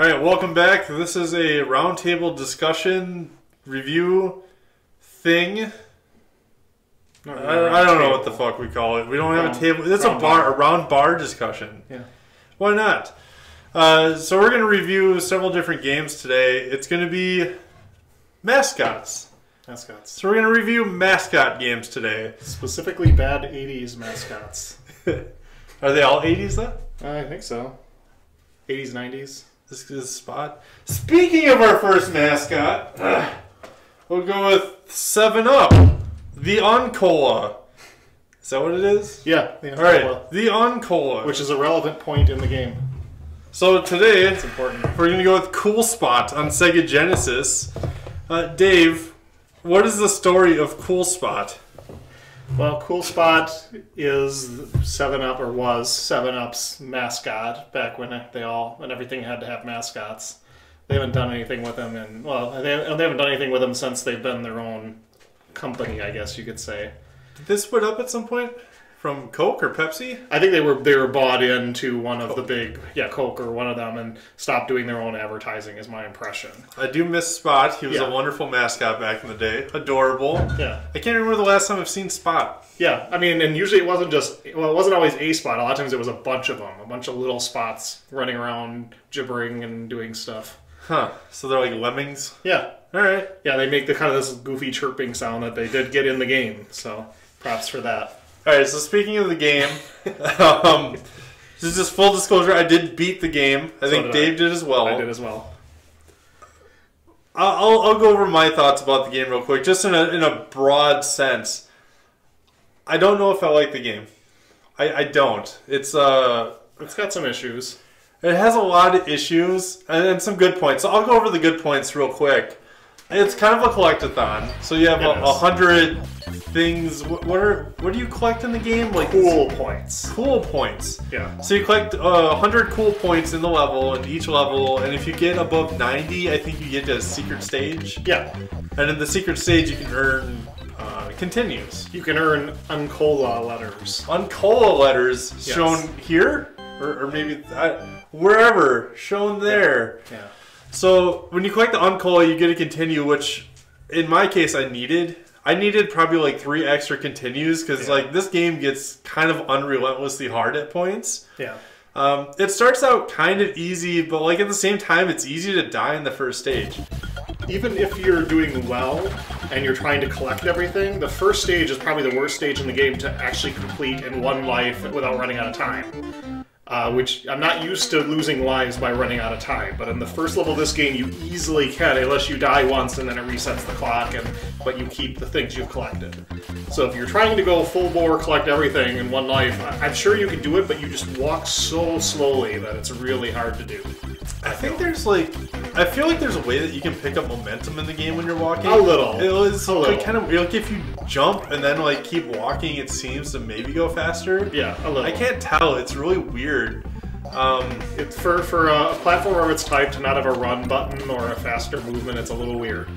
Alright, welcome back. This is a roundtable discussion review thing. I don't know what the fuck we call it. We don't have a table. It's a round bar discussion. Yeah. Why not? So we're going to review several different games today. It's going to be mascots. Mascots. So we're going to review mascot games today. Specifically bad 80s mascots. Are they all 80s then? I think so. 80s, 90s. This is a spot. Speaking of our first mascot, we'll go with 7-Up. The Oncola. Is that what it is? Yeah. Alright, the Oncola. Which is a relevant point in the game. So today, It's important. we're going to go with Cool Spot on Sega Genesis. Dave, what is the story of Cool Spot? Well, Cool Spot is 7-Up, or was 7-Up's mascot back when everything had to have mascots. They haven't done anything with them, and they haven't done anything with them since they've been their own company, I guess you could say. Did this split up at some point from Coke or Pepsi? I think they were bought into one of the big, Coke or one of them, and stopped doing their own advertising, is my impression. I do miss Spot. He was a wonderful mascot back in the day. Adorable. Yeah. I can't remember the last time I've seen Spot. Yeah, I mean, and usually it wasn't always a spot. A lot of times it was a bunch of them, a bunch of little spots running around, gibbering and doing stuff. Huh. So they're like lemmings? Yeah. All right. Yeah, they make the kind of this goofy chirping sound that they did get in the game, so props for that. All right, so speaking of the game, just full disclosure, I did beat the game. I think Dave did as well. I did as well. I'll go over my thoughts about the game real quick, just in a broad sense. I don't know if I like the game. I don't. It's got some issues. It has a lot of issues and some good points. So I'll go over the good points real quick. It's kind of a collectathon. So you have 100 things. What do you collect in the game? Like cool points. Cool points. Yeah. So you collect 100 cool points in the level, in each level, and if you get above 90, I think you get to a secret stage. Yeah. And in the secret stage, you can earn continues. You can earn Uncola letters. Uncola letters shown here, or maybe wherever shown there. Yeah. So when you collect the Uncola, you get a continue, which in my case I needed. I needed probably like 3 extra continues because like this game gets kind of unrelentlessly hard at points. Yeah. It starts out kind of easy, but like at the same time, it's easy to die in the first stage. Even if you're doing well and you're trying to collect everything, the first stage is probably the worst stage in the game to actually complete in one life without running out of time. Which I'm not used to losing lives by running out of time, but in the first level of this game you easily can, unless you die once and then it resets the clock, but you keep the things you've collected. So if you're trying to go full bore, collect everything in one life, I'm sure you can do it, but you just walk so slowly that it's really hard to do. I feel like there's a way that you can pick up momentum in the game when you're walking. A little. It's like kind of weird. Like if you jump and then like keep walking, it seems to maybe go faster. Yeah, a little. I can't tell. It's really weird. It's for a platform of its type to not have a run button or a faster movement. It's a little weird.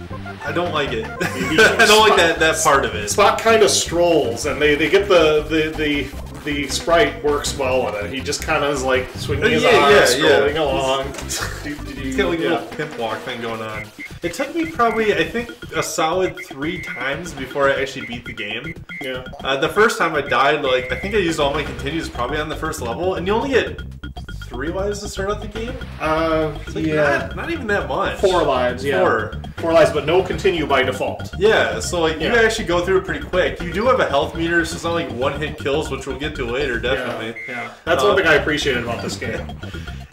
I don't like it. I don't like that part of it. Spot kind of strolls, and they get the sprite works well with it. He just kind of is like swinging his arms, strolling along. He's got like a little pimp walk thing going on. It took me probably, I think, a solid 3 times before I actually beat the game. Yeah. The first time I died, like I think I used all my continues probably on the first level, and you only get 3 lives to start out the game? Not even that much. 4 lives, yeah. 4 lives, but no continue by default. Yeah, so like you actually go through it pretty quick. You do have a health meter, so it's not like one-hit kills, which we'll get to later, definitely. Yeah. That's one thing I appreciated about this game.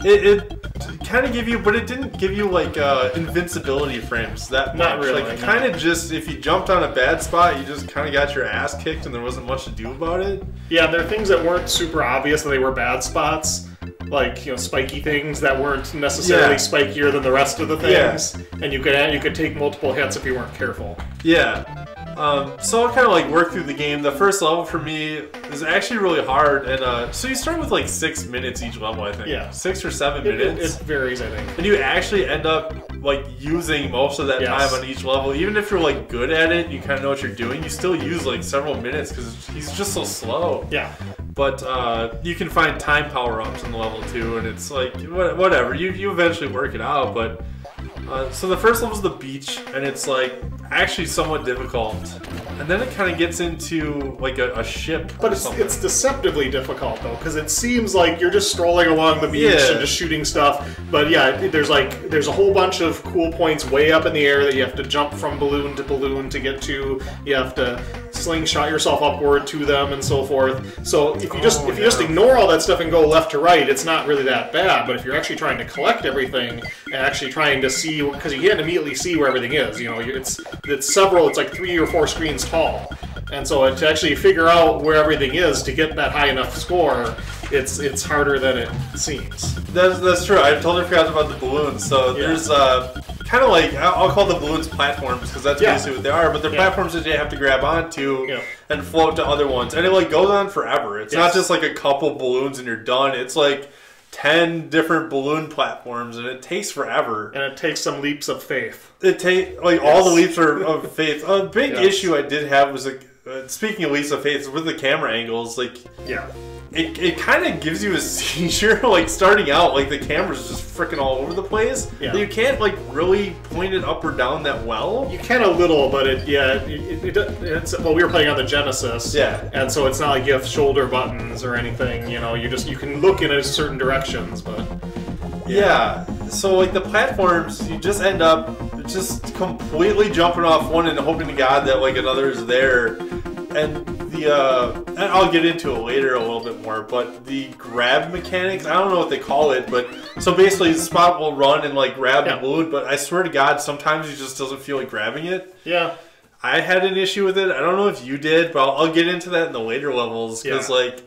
It kind of give you, but it didn't give you like invincibility frames that much. Not really. Like kind of just, if you jumped on a bad spot, you just kind of got your ass kicked and there wasn't much to do about it. Yeah, there are things that weren't super obvious that they were bad spots. Like, spiky things that weren't necessarily spikier than the rest of the things. Yeah. And you could take multiple hits if you weren't careful. Yeah. So I'll kind of like work through the game. The first level for me is actually really hard, and so you start with like 6 minutes each level, I think. Yeah. 6 or 7 minutes. It varies, I think. And you actually end up like using most of that time on each level. Even if you're like good at it, you kind of know what you're doing, you still use like several minutes because he's just so slow. Yeah. But you can find time power-ups in the level too, and it's like whatever. You eventually work it out, but so the first level is the beach, and it's like actually somewhat difficult, and then it kind of gets into like a ship. But it's deceptively difficult though, because it seems like you're just strolling along the beach and just shooting stuff. But yeah, there's a whole bunch of cool points way up in the air that you have to jump from balloon to get to. You have to slingshot yourself upward to them and so forth. So if you just ignore all that stuff and go left to right, it's not really that bad. But if you're actually trying to collect everything and actually trying to see, because you can't immediately see where everything is, you know, it's like 3 or 4 screens tall, and so to actually figure out where everything is to get that high enough score, it's harder than it seems. That's true. I totally forgot about the balloons. So there's kind of like, I'll call the balloons platforms because that's basically what they are, but they're platforms that you have to grab onto and float to other ones, and it like goes on forever. It's not just like a couple balloons and you're done. It's like 10 different balloon platforms, and it takes forever. And it takes some leaps of faith. It takes all the leaps of faith. A big issue I did have was like, speaking of leaps of faith, with the camera angles, like it kind of gives you a seizure. Like starting out, like the camera's just freaking all over the place. Yeah. You can't like really point it up or down that well. You can a little, but it's well, we were playing on the Genesis. Yeah. And so it's not like you have shoulder buttons or anything. You know, you can look in certain directions, but yeah. So like the platforms, you just end up just completely jumping off one and hoping to God that like another is there. And and I'll get into it later a little bit more, but the grab mechanics, I don't know what they call it, but so basically Spot will run and like grab the balloon, but I swear to God, sometimes he just doesn't feel like grabbing it. Yeah. I had an issue with it. I don't know if you did, but I'll get into that in the later levels, because like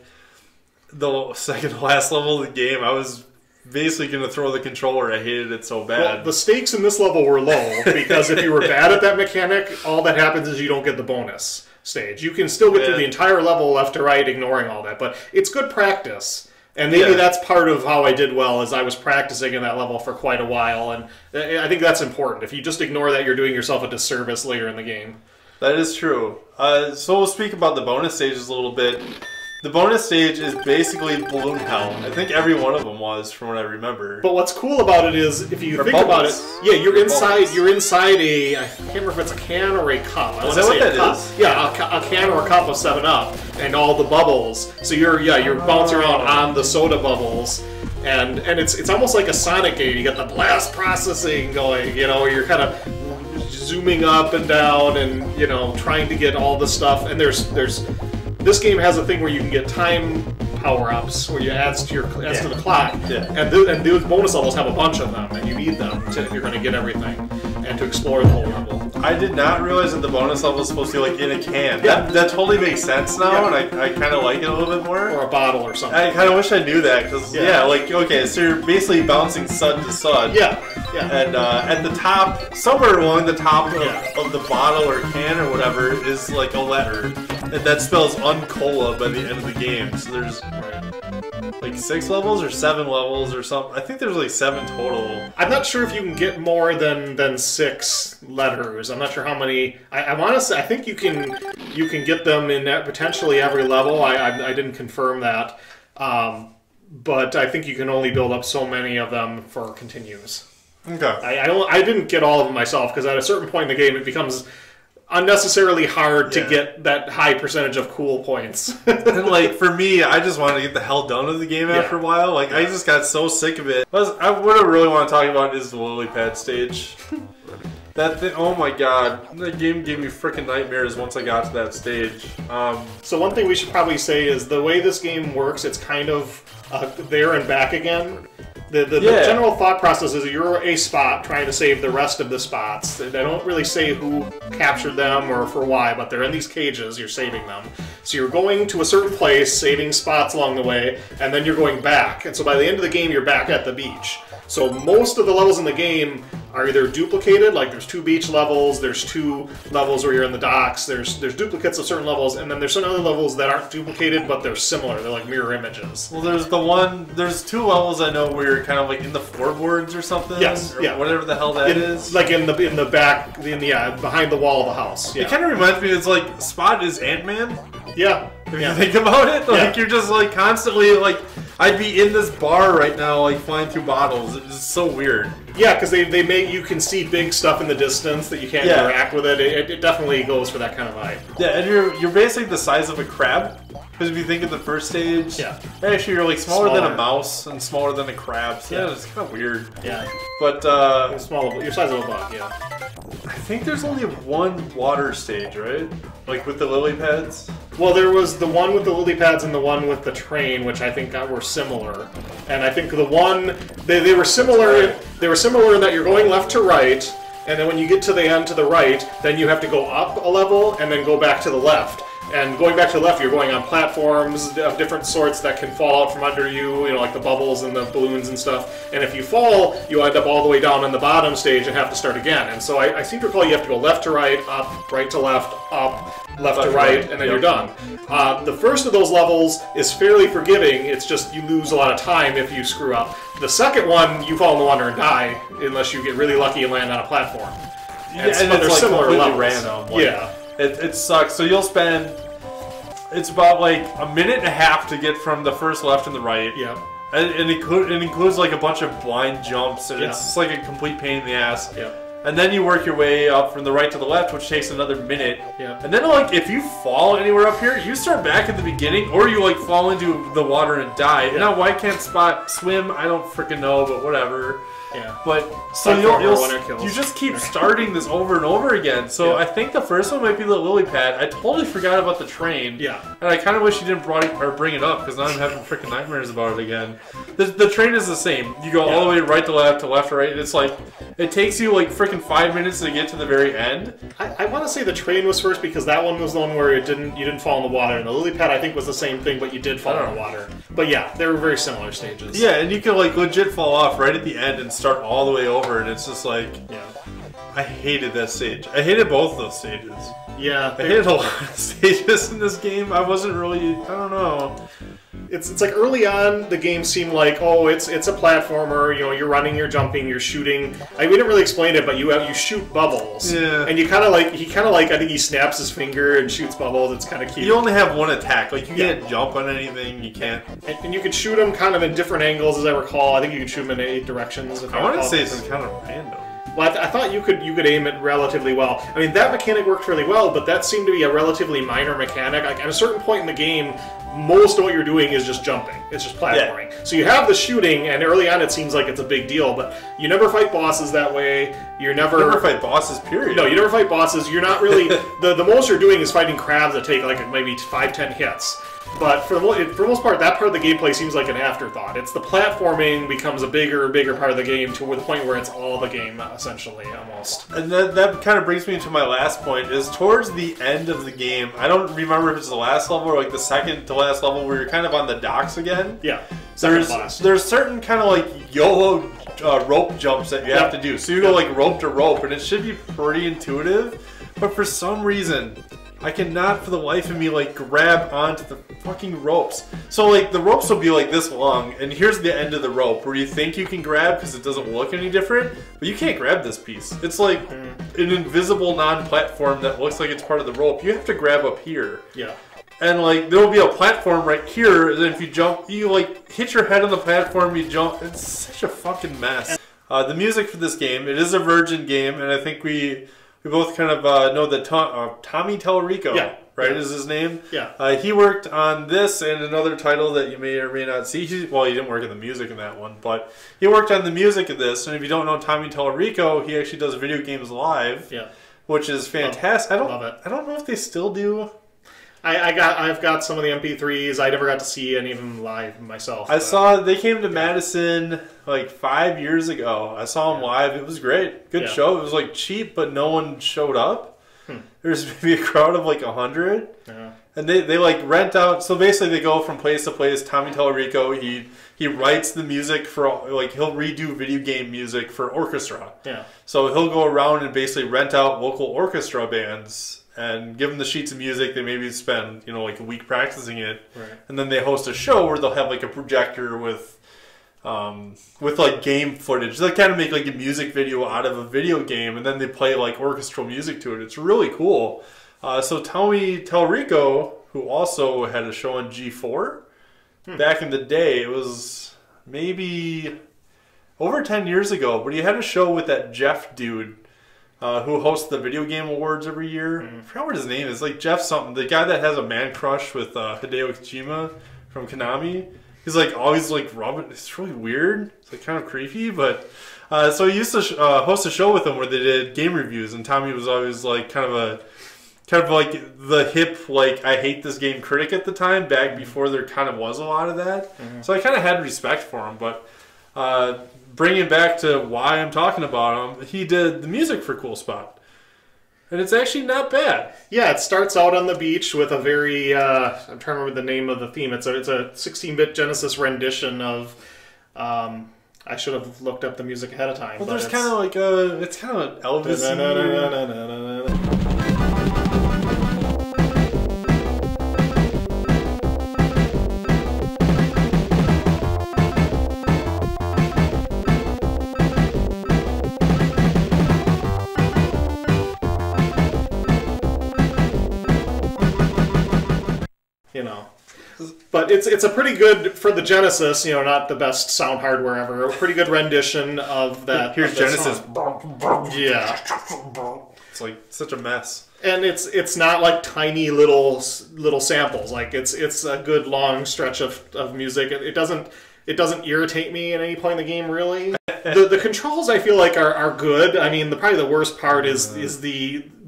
the second to last level of the game, I was basically going to throw the controller. I hated it so bad. Well, the stakes in this level were low, because if you were bad at that mechanic, all that happens is you don't get the bonus stage. You can still get through the entire level left to right, ignoring all that, but it's good practice. And maybe that's part of how I did well, is I was practicing in that level for quite a while, and I think that's important. If you just ignore that, you're doing yourself a disservice later in the game. That is true. So we'll speak about the bonus stages a little bit. The bonus stage is basically balloon hell. I think every one of them was, from what I remember. But what's cool about it is, if you think about it, you're inside a, I can't remember if it's a can or a cup. Is that what that is? Yeah, a can or a cup of 7-Up, and all the bubbles. So you're bouncing around on the soda bubbles, and it's almost like a Sonic game. You got the blast processing going. You know, you're kind of zooming up and down, and you know, trying to get all the stuff. And there's this game has a thing where you can get time power-ups, where you adds to the clock, and those bonus levels have a bunch of them, and you need them if you're going to get everything and to explore the whole level. I did not realize that the bonus level is supposed to be like in a can. Yeah. That totally makes sense now, and I kind of like it a little bit more. Or a bottle or something. I kind of wish I knew that, because like, okay, so you're basically bouncing sud to sud. Yeah. And at the top, somewhere along the top of the bottle or can or whatever, is like a letter. And that spells Uncola by the end of the game. So there's like 6 levels or 7 levels or something. I think there's like 7 total. I'm not sure if you can get more than 6 letters. I'm not sure how many. I want to say, I think you can get them in potentially every level. I didn't confirm that, but I think you can only build up so many of them for continues. Okay. I didn't get all of them myself, because at a certain point in the game it becomes unnecessarily hard to get that high percentage of cool points. And like for me, I just wanted to get the hell done with the game after a while. Like I just got so sick of it. What I really want to talk about is the lily pad stage. That thing, oh my god, that game gave me freaking nightmares once I got to that stage. So one thing we should probably say is the way this game works, it's kind of there and back again. The general thought process is you're a Spot trying to save the rest of the Spots. They don't really say who captured them or for why, but they're in these cages, you're saving them. So you're going to a certain place, saving Spots along the way, and then you're going back. And so by the end of the game, you're back at the beach. So most of the levels in the game are either duplicated, like there's 2 beach levels, there's 2 levels where you're in the docks, there's duplicates of certain levels, and then there's some other levels that aren't duplicated, but they're similar, they're like mirror images. Well, there's 2 levels I know where you're kind of like in the floorboards or something. Yes, or whatever the hell that is. Like in the back, behind the wall of the house. Yeah. It kind of reminds me, it's like Spot is Ant-Man. Yeah. If you think about it, like you're just like constantly like I'd be in this bar right now, like flying through bottles. It's so weird. Yeah, because they make you can see big stuff in the distance that you can't interact with it. It definitely goes for that kind of vibe. Yeah, and you're basically the size of a crab. Because if you think of the first stage, actually you're like smaller than a mouse and smaller than a crab. So yeah, it's kind of weird. Yeah. But your size of a bug. Yeah. I think there's only one water stage, right? Like with the lily pads. Well, there was the one with the lily pads and the one with the train, which I think were similar. And I think the one they were similar. They were similar in that you're going left to right, and then when you get to the end to the right, then you have to go up a level and then go back to the left. And going back to the left, you're going on platforms of different sorts that can fall out from under you, like the bubbles and the balloons and stuff. And if you fall, you end up all the way down in the bottom stage and have to start again. And so I seem to recall you have to go left to right, up, right to left, up, left to right, and then you're done. The first of those levels is fairly forgiving. It's just you lose a lot of time if you screw up. The second one, you fall in the water and die unless you get really lucky and land on a platform. And it's like similar completely random. Like, It sucks. So you'll spend, it's about like a minute and a half to get from the first left and the right. Yeah. And it includes like a bunch of blind jumps, and it's just like a complete pain in the ass. Yeah. And then you work your way up from the right to the left, which takes another minute. Yeah. And then like if you fall anywhere up here, you start back at the beginning, or you like fall into the water and die. Yeah. Now why can't Spot swim? I don't freaking know, but whatever. Yeah. But so you just keep starting this over and over again. So I think the first one might be the lily pad. I totally forgot about the train. Yeah. And I kind of wish you didn't bring it up, because now I'm having freaking nightmares about it again. The train is the same. You go all the way right to left to right. It's like it takes you like freaking 5 minutes to get to the very end. I want to say the train was first because that one was the one where you didn't fall in the water, and the lily pad I think was the same thing, but you did fall in the water. But yeah, they were very similar stages. Yeah, and you can like legit fall off right at the end and start all the way over, and it's just like, I hated that stage. I hated both of those stages. Yeah, I hated a lot of stages in this game. I wasn't really, I don't know. It's like early on the game seemed like, oh, it's a platformer. You're running, you're jumping, you're shooting. We didn't really explain it, but you shoot bubbles. Yeah. And he kind of like I think he snaps his finger and shoots bubbles. It's kind of cute. You only have one attack. Like you can't jump on anything. You can't. And you can shoot them kind of in different angles, as I recall. I think you can shoot them in 8 directions. I want to say it's kind of random. Well, I thought you could aim it relatively well. I mean, that mechanic worked really well, but that seemed to be a relatively minor mechanic. Like at a certain point in the game, most of what you're doing is just jumping. It's just platforming. Yeah. So you have the shooting, and early on it seems like it's a big deal, but you never fight bosses that way. You never fight bosses, period. No, you never fight bosses. You're not really... the most you're doing is fighting crabs that take like maybe 5-10 hits. But for the most part, that part of the gameplay seems like an afterthought. It's the platforming becomes a bigger part of the game to the point where it's all the game, essentially, almost. And that kind of brings me to my last point, is towards the end of the game, I don't remember if it's the last level or like the second to last level where you're kind of on the docks again. Yeah. There's certain kind of like YOLO rope jumps that you have to do. So you go like rope to rope, and it should be pretty intuitive, but for some reason, I cannot for the life of me like grab onto the fucking ropes. So like the ropes will be like this long, and here's the end of the rope where you think you can grab because it doesn't look any different, but you can't grab this piece. It's like an invisible non-platform that looks like it's part of the rope. You have to grab up here. Yeah. And like there'll be a platform right here, and then if you jump, you like hit your head on the platform, you jump. It's such a fucking mess. The music for this game, it is a Virgin game, and I think we both kind of know that Tommy Tallarico, is his name? Yeah. He worked on this and another title that you may or may not see. He didn't work on the music in that one, but he worked on the music of this. And if you don't know Tommy Tallarico, he actually does Video Games Live, which is fantastic. Love it. I don't know if they still do. I've got some of the MP3s. I never got to see any of them live myself. I saw they came to Madison like 5 years ago. I saw them live. It was great. Good show. It was like cheap, but no one showed up. There's maybe a crowd of like 100. Yeah. And they like rent out. So basically they go from place to place. Tommy Tallarico, he writes the music for, like, he'll redo video game music for orchestra. Yeah. So he'll go around and basically rent out local orchestra bands and give them the sheets of music. They maybe spend, like a week practicing it. Right. And then they host a show where they'll have like a projector with like game footage. They kind of make like a music video out of a video game, and then they play like orchestral music to it. It's really cool. So Tommy Tallarico, who also had a show on G4 back in the day. It was maybe over 10 years ago, but he had a show with that Jeff dude who hosts the video game awards every year. I forgot what his name is. Like Jeff something. The guy that has a man crush with Hideo Kojima from Konami. He's like always like rubbing. It's really weird. It's like kind of creepy, but so he used to host a show with him where they did game reviews, and Tommy was always like kind of like the hip like I hate this game critic at the time. Back before there kind of was a lot of that, so I kind of had respect for him. But bringing back to why I'm talking about him, he did the music for Cool Spot. And it's actually not bad. Yeah, it starts out on the beach with a very, I'm trying to remember the name of the theme. It's a 16-bit Genesis rendition of, I should have looked up the music ahead of time. Well, there's kind of like it's kind of Elvis. You know, but it's a pretty good, for the Genesis, you know, not the best sound hardware ever, a pretty good rendition of that. Here's Genesis. Yeah. It's like such a mess. And it's not like tiny little samples. Like it's a good long stretch of music. It doesn't irritate me at any point in the game, really. The controls I feel like are good. I mean, probably the worst part is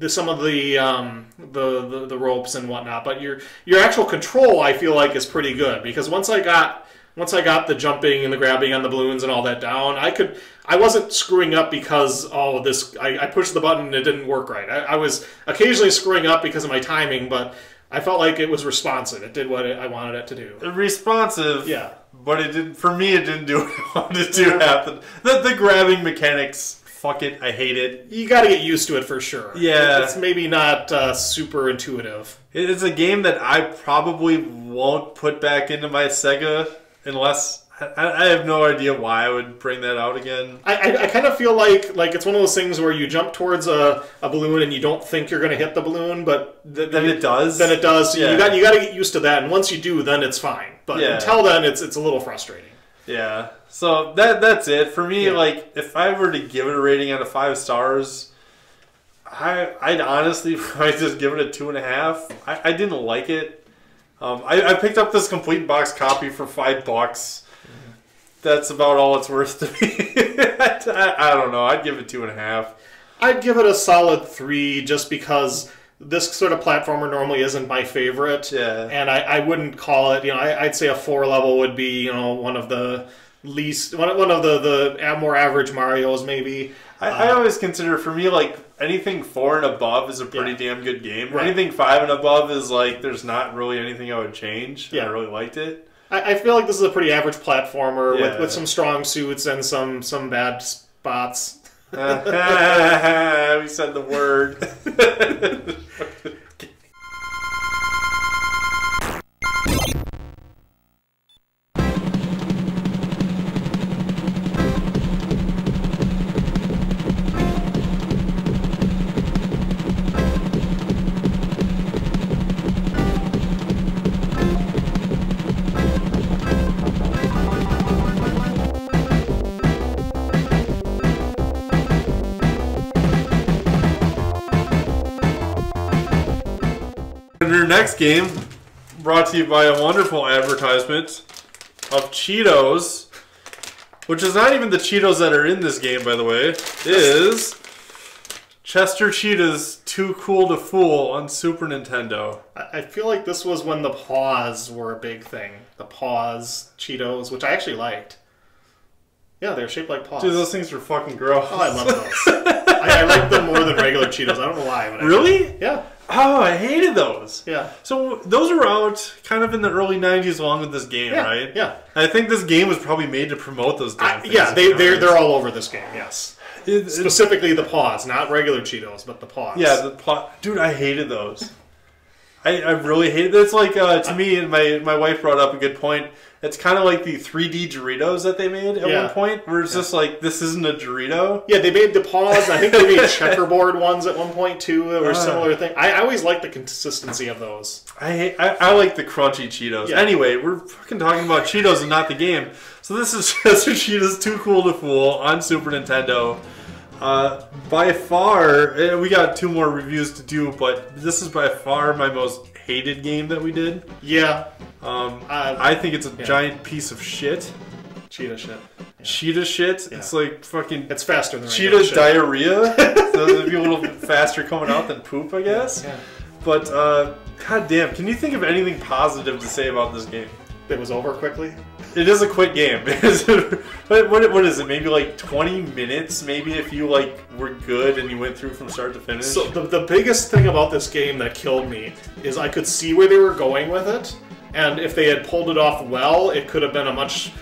some of the ropes and whatnot. But your actual control I feel like is pretty good, because once I got the jumping and the grabbing on the balloons and all that down, I wasn't screwing up because I pushed the button and it didn't work right. I was occasionally screwing up because of my timing, but I felt like it was responsive. It did what I wanted it to do. Responsive, yeah. But it didn't. For me, it didn't do what I wanted to happen. The grabbing mechanics, fuck it, I hate it. You got to get used to it for sure. Yeah, it's maybe not super intuitive. It's a game that I probably won't put back into my Sega unless. I have no idea why I would bring that out again. I kind of feel like it's one of those things where you jump towards a balloon and you don't think you're going to hit the balloon, but then it does. Then it does. So yeah. You got to get used to that, and once you do, then it's fine. But until then, it's a little frustrating. Yeah. So that's it for me. Yeah. Like if I were to give it a rating out of 5 stars, I'd honestly probably just give it a 2.5. I didn't like it. I picked up this complete box copy for $5. That's about all it's worth to me. I don't know. I'd give it 2.5. I'd give it a solid 3, just because this sort of platformer normally isn't my favorite. Yeah. And I wouldn't call it, I'd say a 4 level would be, one of the least, one of the more average Marios maybe. I always consider, for me, like anything 4 and above is a pretty damn good game. Right. Anything 5 and above is like, there's not really anything I would change. Yeah. I really liked it. I feel like this is a pretty average platformer with some strong suits and some bad spots. We said the word. Our next game, brought to you by a wonderful advertisement of Cheetos, which is not even the Cheetos that are in this game, by the way, is Chester Cheetah's Too Cool to Fool on Super Nintendo. I feel like this was when the paws were a big thing. The paws Cheetos, which I actually liked. Yeah, they're shaped like paws. Dude, those things are fucking gross. Oh, I love those. I like them more than regular Cheetos. I don't know why. But really? Yeah. Oh, I hated those. Yeah. So those are out kind of in the early 90s along with this game, right? Yeah. I think this game was probably made to promote those damn things. Yeah, they're all over this game, yes. Specifically the paws, not regular Cheetos, but the paws. Yeah, the paw. Dude, I hated those. I really hated it. It's like, to me, and my wife brought up a good point. It's kind of like the 3D Doritos that they made at one point, where it's just like, this isn't a Dorito. Yeah, they made the paws. I think they made checkerboard ones at one point too, or similar thing. I always like the consistency of those. I like the crunchy Cheetos. Yeah. Anyway, we're fucking talking about Cheetos and not the game. So this is Chester Cheetah's Too Cool to Fool on Super Nintendo. By far, we got 2 more reviews to do, but this is by far my most hated game that we did. Yeah. I think it's a giant piece of shit. Cheetah shit. Yeah. Cheetah shit. Yeah. It's like fucking. It's faster than cheetah diarrhea. So it'd be a little bit faster coming out than poop, I guess. Yeah. But god damn, can you think of anything positive to say about this game? It was over quickly. It is a quick game. What is it? Maybe like 20 minutes, maybe, if you like were good and you went through from start to finish? So the biggest thing about this game that killed me is I could see where they were going with it, and if they had pulled it off well, it could have been a much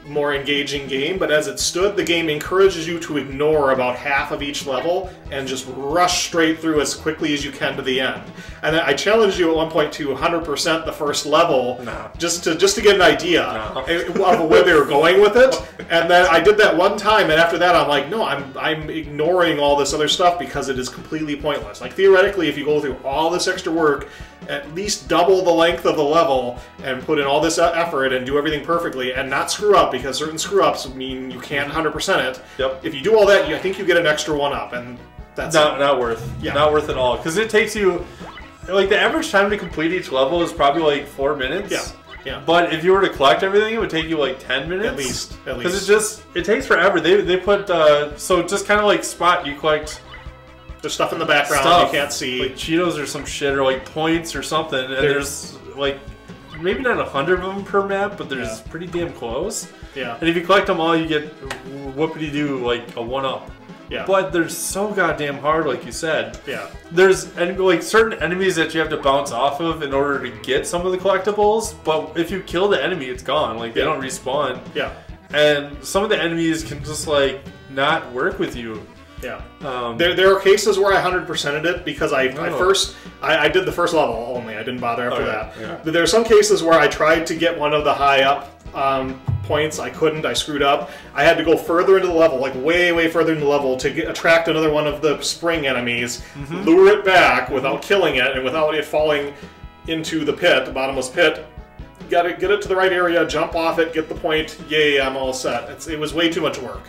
more engaging game, but as it stood, the game encourages you to ignore about half of each level and just rush straight through as quickly as you can to the end. And I challenged you at one point to 100% the first level, just to get an idea of where they were going with it. And then I did that one time, and after that I'm like, no, I'm ignoring all this other stuff because it is completely pointless. Like, theoretically, if you go through all this extra work, at least double the length of the level and put in all this effort and do everything perfectly and not screw up, because certain screw-ups mean you can't 100% it. Yep. If you do all that, I think you get an extra 1-up, and that's not worth. Yeah. Not worth at all, because it takes you, like, the average time to complete each level is probably like 4 minutes. Yeah. Yeah. But if you were to collect everything, it would take you like 10 minutes. At least. Because it takes forever. They put so just kind of like Spot, you collect. There's stuff in the background you can't see. Like Cheetos or some shit, or like points or something. And there's like maybe not 100 of them per map, but there's pretty damn close. Yeah. And if you collect them all, you get whoopity-doo, like a 1-up. Yeah. But they're so goddamn hard, like you said. Yeah. There's like certain enemies that you have to bounce off of in order to get some of the collectibles, but if you kill the enemy, it's gone. Like, they don't respawn. Yeah. And some of the enemies can just like not work with you. Yeah. There are cases where I 100%ed it because I did the first level only. I didn't bother after that. Yeah. But there are some cases where I tried to get one of the high up points. I couldn't. I screwed up. I had to go further into the level, like way further into the level, to attract another one of the spring enemies, lure it back without killing it and without it falling into the pit, the bottomless pit. Got to get it to the right area, jump off it, get the point. Yay! I'm all set. It was way too much work.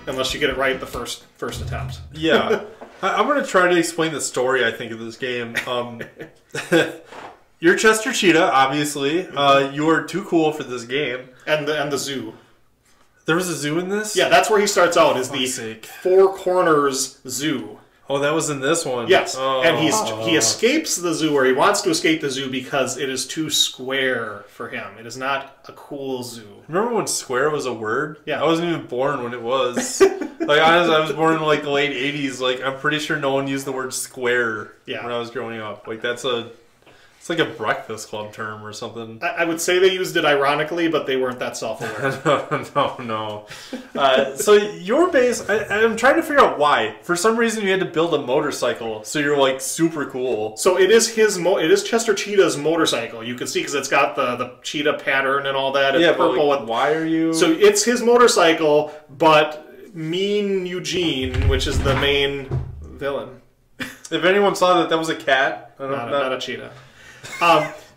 Unless you get it right the first attempt. Yeah. I'm going to try to explain the story, I think, of this game. You're Chester Cheetah, obviously. You are too cool for this game. And the zoo. There was a zoo in this? Yeah, that's where he starts out, is the Four Corners Zoo. Oh, that was in this one? Yes. Oh. And he escapes the zoo, or he wants to escape the zoo, because it is too square for him. It is not a cool zoo. Remember when square was a word? Yeah. I wasn't even born when it was. Like, honestly, I was born in like the late 80s. Like, I'm pretty sure no one used the word square when I was growing up. Like, it's like a Breakfast Club term or something. I would say they used it ironically, but they weren't that self-aware. No. So your base, I'm trying to figure out why. For some reason, you had to build a motorcycle, so you're like super cool. So it is Chester Cheetah's motorcycle. You can see because it's got the cheetah pattern and all that. It's purple. But like, why are you? So it's his motorcycle, but Mean Eugene, which is the main villain. If anyone saw that was a cat, not a cheetah.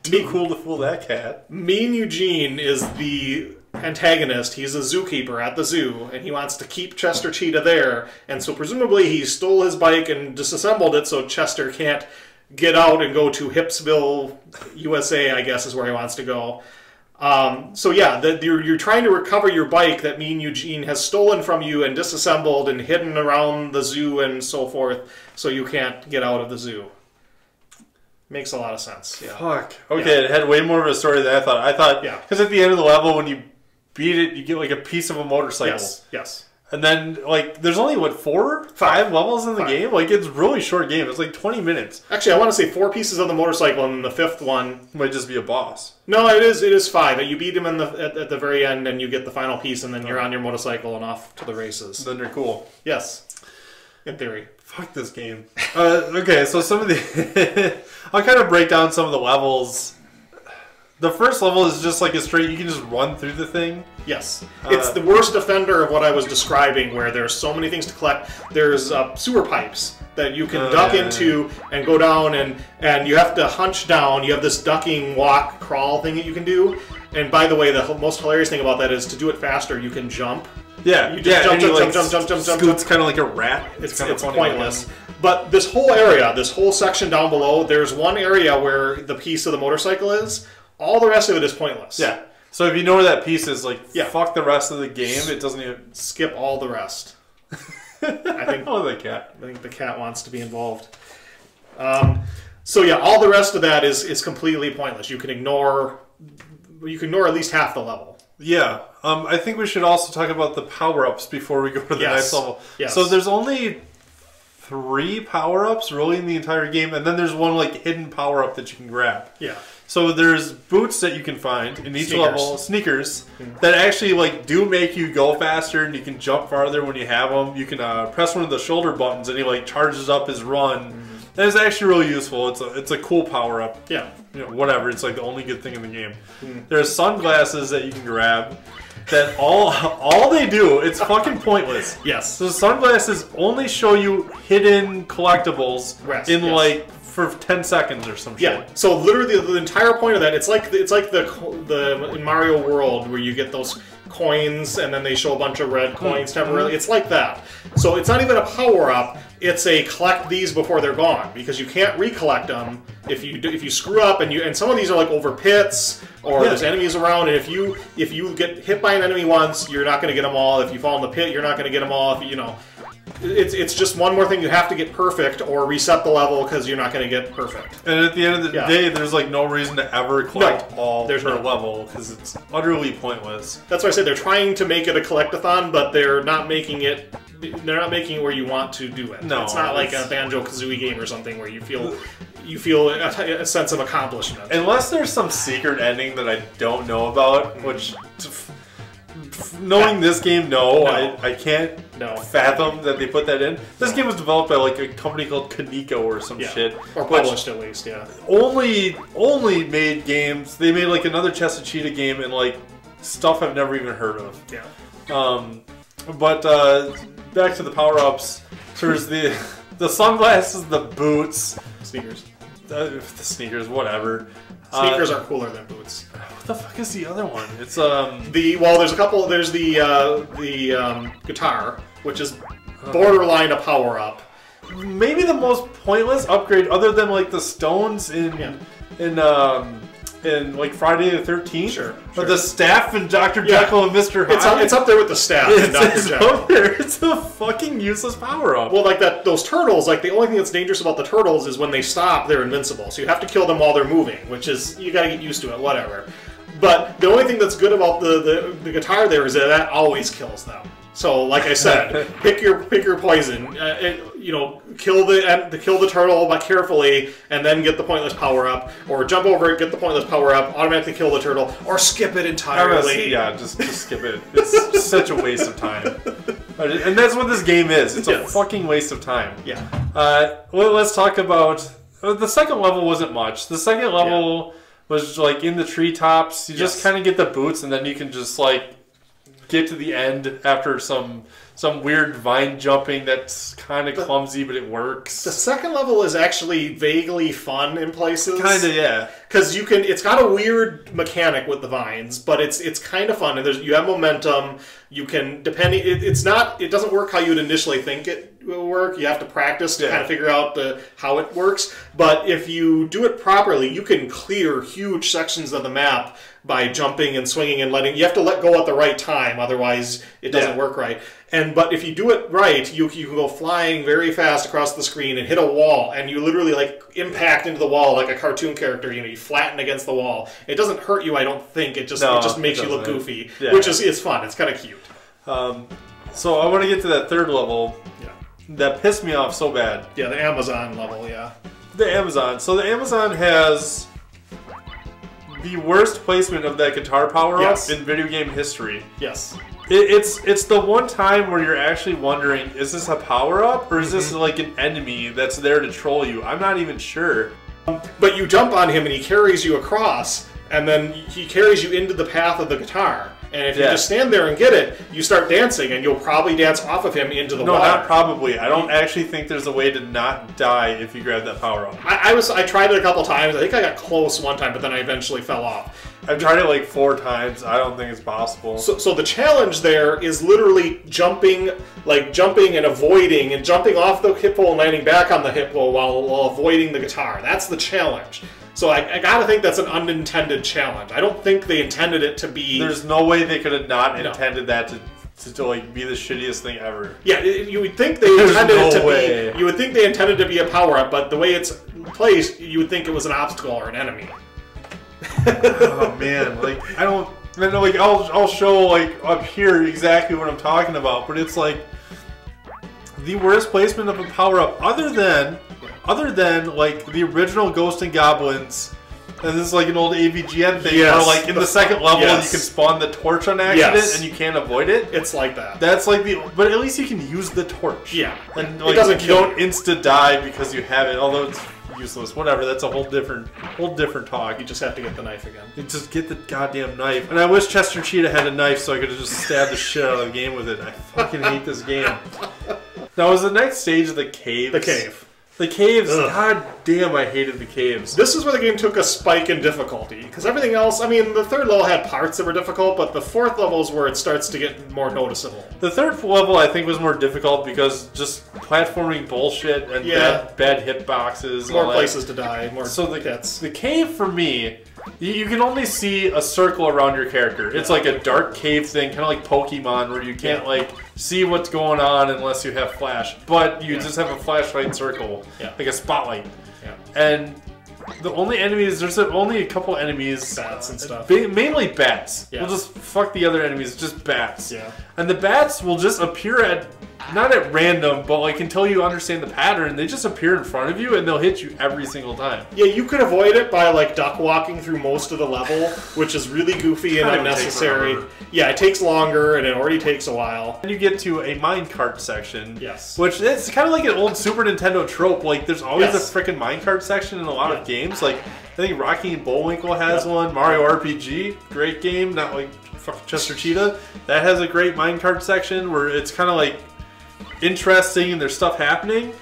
Too cool to fool that cat. Mean Eugene is the antagonist. He's a zookeeper at the zoo, and he wants to keep Chester Cheetah there. And so presumably he stole his bike and disassembled it so Chester can't get out and go to Hipsville, USA, I guess is where he wants to go. So yeah, you're trying to recover your bike that Mean Eugene has stolen from you and disassembled and hidden around the zoo and so forth, so you can't get out of the zoo. Makes a lot of sense. Yeah. Fuck. Okay, It had way more of a story than I thought. I thought, because at the end of the level, when you beat it, you get like a piece of a motorcycle. Yes. And then, like, there's only, what, 5 levels in the game? Like, it's a really short game. It's like 20 minutes. Actually, I want to say 4 pieces of the motorcycle, and the 5th one might just be a boss. No, it is 5. You beat him at the very end, and you get the final piece, and then you're on your motorcycle and off to the races. Then they're cool. Yes. In theory. Fuck this game. Okay, so some of the... I'll kind of break down some of the levels. The first level is just like a straight, you can just run through the thing. Yes. It's the worst offender of what I was describing, where there's so many things to collect. There's sewer pipes that you can duck into and go down, and you have to hunch down. You have this ducking, walk, crawl thing that you can do. And by the way, the most hilarious thing about that is to do it faster, you can jump. Yeah, you just jump. Scoots kind of like a rat. It's pointless. But this whole area, this whole section down below, there's one area where the piece of the motorcycle is. All the rest of it is pointless. Yeah. So if you know where that piece is, like, fuck the rest of the game. It doesn't even... Skip all the rest. I think the cat. I think the cat wants to be involved. So yeah, all the rest of that is completely pointless. You can ignore at least half the level. Yeah. I think we should also talk about the power-ups before we go to the next level. Yes. So there's only 3 power-ups really in the entire game, and then there's one like hidden power-up that you can grab. Yeah. So there's boots that you can find in each level, sneakers, that actually like do make you go faster, and you can jump farther when you have them. You can press one of the shoulder buttons, and he like charges up his run. That is actually really useful. It's a cool power up. Yeah. You know, whatever. It's like the only good thing in the game. There's sunglasses that you can grab. That all they do, it's fucking pointless. Yes. So sunglasses only show you hidden collectibles in like for 10 seconds or some shit. Yeah. So literally the entire point of that, it's like the in Mario World where you get those coins and then they show a bunch of red coins temporarily. It's like that. So it's not even a power up. It's a collect these before they're gone, because you can't recollect them if you screw up, and some of these are like over pits or there's enemies around, and if you get hit by an enemy once, you're not going to get them all. If you fall in the pit, you're not going to get them all. If you know. It's just one more thing you have to get perfect or reset the level because you're not going to get perfect. And at the end of the day, there's like no reason to ever collect all per level because it's utterly pointless. That's why I said they're trying to make it a collectathon, but they're not making it. They're not making it where you want to do it. No, it's not like a Banjo-Kazooie game or something where you feel a sense of accomplishment. Unless there's some secret ending that I don't know about, which. Knowing this game, I can't fathom that they put that in. This game was developed by like a company called Kaneko or some shit. Or published at least, Only made games. They made like another Chess of Cheetah game and like stuff I've never even heard of. Yeah. But back to the power-ups. So there's the sunglasses, the boots. Sneakers. The sneakers, whatever. Sneakers are cooler than boots. What the fuck is the other one? It's there's a couple. There's the guitar, which is borderline a power up. Maybe the most pointless upgrade, other than like the stones in like Friday the 13th. Sure. But the staff in Dr. Jekyll and Mr. Hyde. It's up there with the staff in Dr. Jekyll. Up there. It's a fucking useless power up. Well, like those turtles. Like the only thing that's dangerous about the turtles is when they stop, they're invincible. So you have to kill them while they're moving, which is you got to get used to it. Whatever. But the only thing that's good about the guitar there is that always kills them. So, like I said, pick your poison. Kill the turtle, but carefully, and then get the pointless power up, or jump over it, get the pointless power up, automatically kill the turtle, or skip it entirely. Just skip it. It's such a waste of time, and that's what this game is. It's a fucking waste of time. Yeah. Let's talk about the second level. Wasn't much. The second level was like in the treetops. You just kind of get the boots, and then you can just like get to the end after some weird vine jumping that's kind of clumsy, but it works. The second level is actually vaguely fun in places. Kind of, yeah. Because it's got a weird mechanic with the vines, but it's kind of fun. And you have momentum. You can it doesn't work how you'd initially think it will work. You have to practice to kind of figure out how it works. But if you do it properly, you can clear huge sections of the map by jumping and swinging and you have to let go at the right time, otherwise it doesn't work right. But if you do it right, you can go flying very fast across the screen and hit a wall, and you literally like impact into the wall like a cartoon character. You flatten against the wall. It doesn't hurt you, I don't think. It just makes you look goofy, which is fun. It's kind of cute. So I want to get to that third level. Yeah. That pissed me off so bad. Yeah, the Amazon level. Yeah. The Amazon. So the Amazon has the worst placement of that guitar power-up in video game history. Yes. It's the one time where you're actually wondering, is this a power-up or is this like an enemy that's there to troll you? I'm not even sure. But you jump on him and he carries you across, and then he carries you into the path of the guitar. And if you just stand there and get it, you start dancing, and you'll probably dance off of him into the water. No, not probably. I don't actually think there's a way to not die if you grab that power up. I tried it a couple times. I think I got close one time, but then I eventually fell off. I've tried it like 4 times. I don't think it's possible. So the challenge there is literally jumping and avoiding, and jumping off the hip pole and landing back on the hip pole while avoiding the guitar. That's the challenge. So I gotta think that's an unintended challenge. I don't think they intended it to be... There's no way they could have not intended that to like be the shittiest thing ever. Yeah, you would think they intended it to be... You would think they intended it to be a power-up, but the way it's placed, you would think it was an obstacle or an enemy. Oh man, like I know, like I'll show like up here exactly what I'm talking about, but it's like the worst placement of a power-up other than like the original Ghost and Goblins, and this is like an old AVGN thing where like in the second level you can spawn the torch on accident and you can't avoid it. It's like that. That's like but at least you can use the torch. Yeah, and like, it doesn't you don't insta die because you have it, although it's useless. Whatever. That's a whole different talk. You just have to get the knife again. You just get the goddamn knife. And I wish Chester Cheetah had a knife so I could have just stabbed the shit out of the game with it. I fucking hate this game. Now, was the next stage of the caves? The cave. The caves, god damn, I hated the caves. This is where the game took a spike in difficulty, because everything else, I mean, the third level had parts that were difficult, but the fourth level is where it starts to get more noticeable. The third level, I think, was more difficult because just platforming bullshit and bad hitboxes. More places to die, more hits. The cave, for me, you can only see a circle around your character. It's like a dark cave thing, kind of like Pokemon, where you can't like see what's going on unless you have flash. But you just have a flashlight circle, like a spotlight. And the only enemies, there's only a couple enemies. Bats and stuff. Mainly bats. We'll just fuck the other enemies, just bats. And the bats will just appear at, not at random, but like until you understand the pattern, they just appear in front of you and they'll hit you every single time. Yeah, you could avoid it by like duck walking through most of the level, which is really goofy and unnecessary. Yeah, it takes longer and it already takes a while. And you get to a minecart section. Which it's kind of like an old Super Nintendo trope. Like there's always a freaking minecart section in a lot of games. Like I think Rocky and Bullwinkle has one. Mario RPG, great game. Not like fucking Chester Cheetah. That has a great minecart section where it's kind of like interesting and there's stuff happening.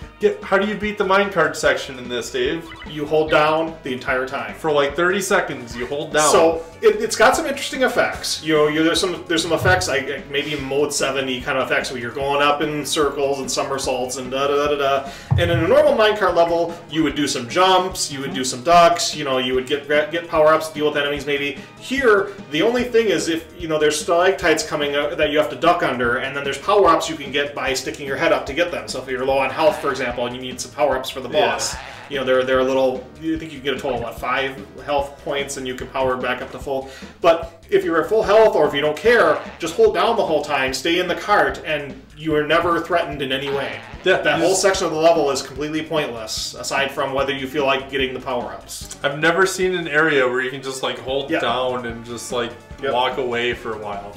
How do you beat the minecart section in this, Dave? You hold down the entire time. For like 30 seconds, you hold down. So it's got some interesting effects. You know, there's some effects, like maybe mode 70 kind of effects where you're going up in circles and somersaults and da da da da. And in a normal minecart level, you would do some jumps, you would do some ducks, you know, you would get power-ups, deal with enemies maybe. Here, the only thing is if, you know, there's stalactites coming out that you have to duck under, and then there's power-ups you can get by sticking your head up to get them. So if you're low on health, for example, and you need some power-ups for the boss. You know, they're a little, you think you can get a total of, what, 5 health points and you can power back up to full. But if you're at full health or if you don't care, just hold down the whole time, stay in the cart, and you are never threatened in any way. That whole section of the level is completely pointless, aside from whether you feel like getting the power-ups. I've never seen an area where you can just like hold down and just like walk away for a while.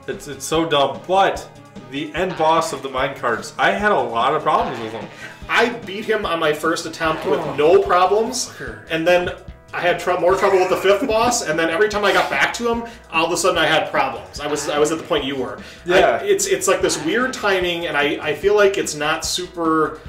It's so dumb. But the end boss of the minecarts, I had a lot of problems with him. I beat him on my first attempt with no problems, and then I had more trouble with the 5th boss, and then every time I got back to him, all of a sudden I had problems. I was at the point you were. It's like this weird timing, and I feel like it's not super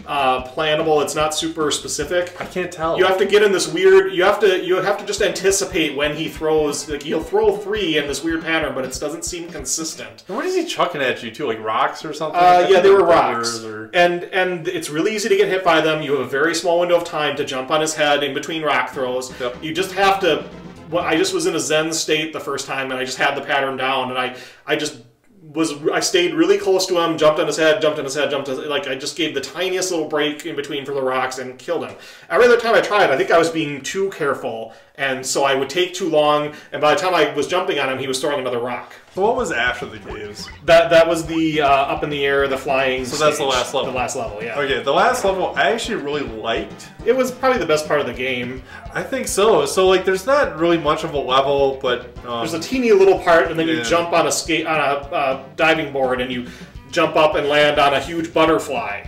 plannable. It's not super specific. I can't tell. You have to get in this weird. You have to just anticipate when he throws. Like he'll throw 3 in this weird pattern, but it doesn't seem consistent. And what is he chucking at you too? Like rocks or something? Yeah, they were rocks. And it's really easy to get hit by them. You have a very small window of time to jump on his head in between rock throws. You just have to. Well, I just was in a zen state the first time, and I just had the pattern down, and I stayed really close to him, jumped on his head, like I just gave the tiniest little break in between for the rocks and killed him. Every other time I tried, I think I was being too careful, and so I would take too long, and by the time I was jumping on him, he was throwing another rock. So what was after the caves? That was the up in the air, the flying So that's stage. the last level? The last level, yeah. Okay, the last level I actually really liked. It was probably the best part of the game. I think so. So like there's not really much of a level, but... there's a teeny little part, and then you jump on a diving board, and you jump up and land on a huge butterfly.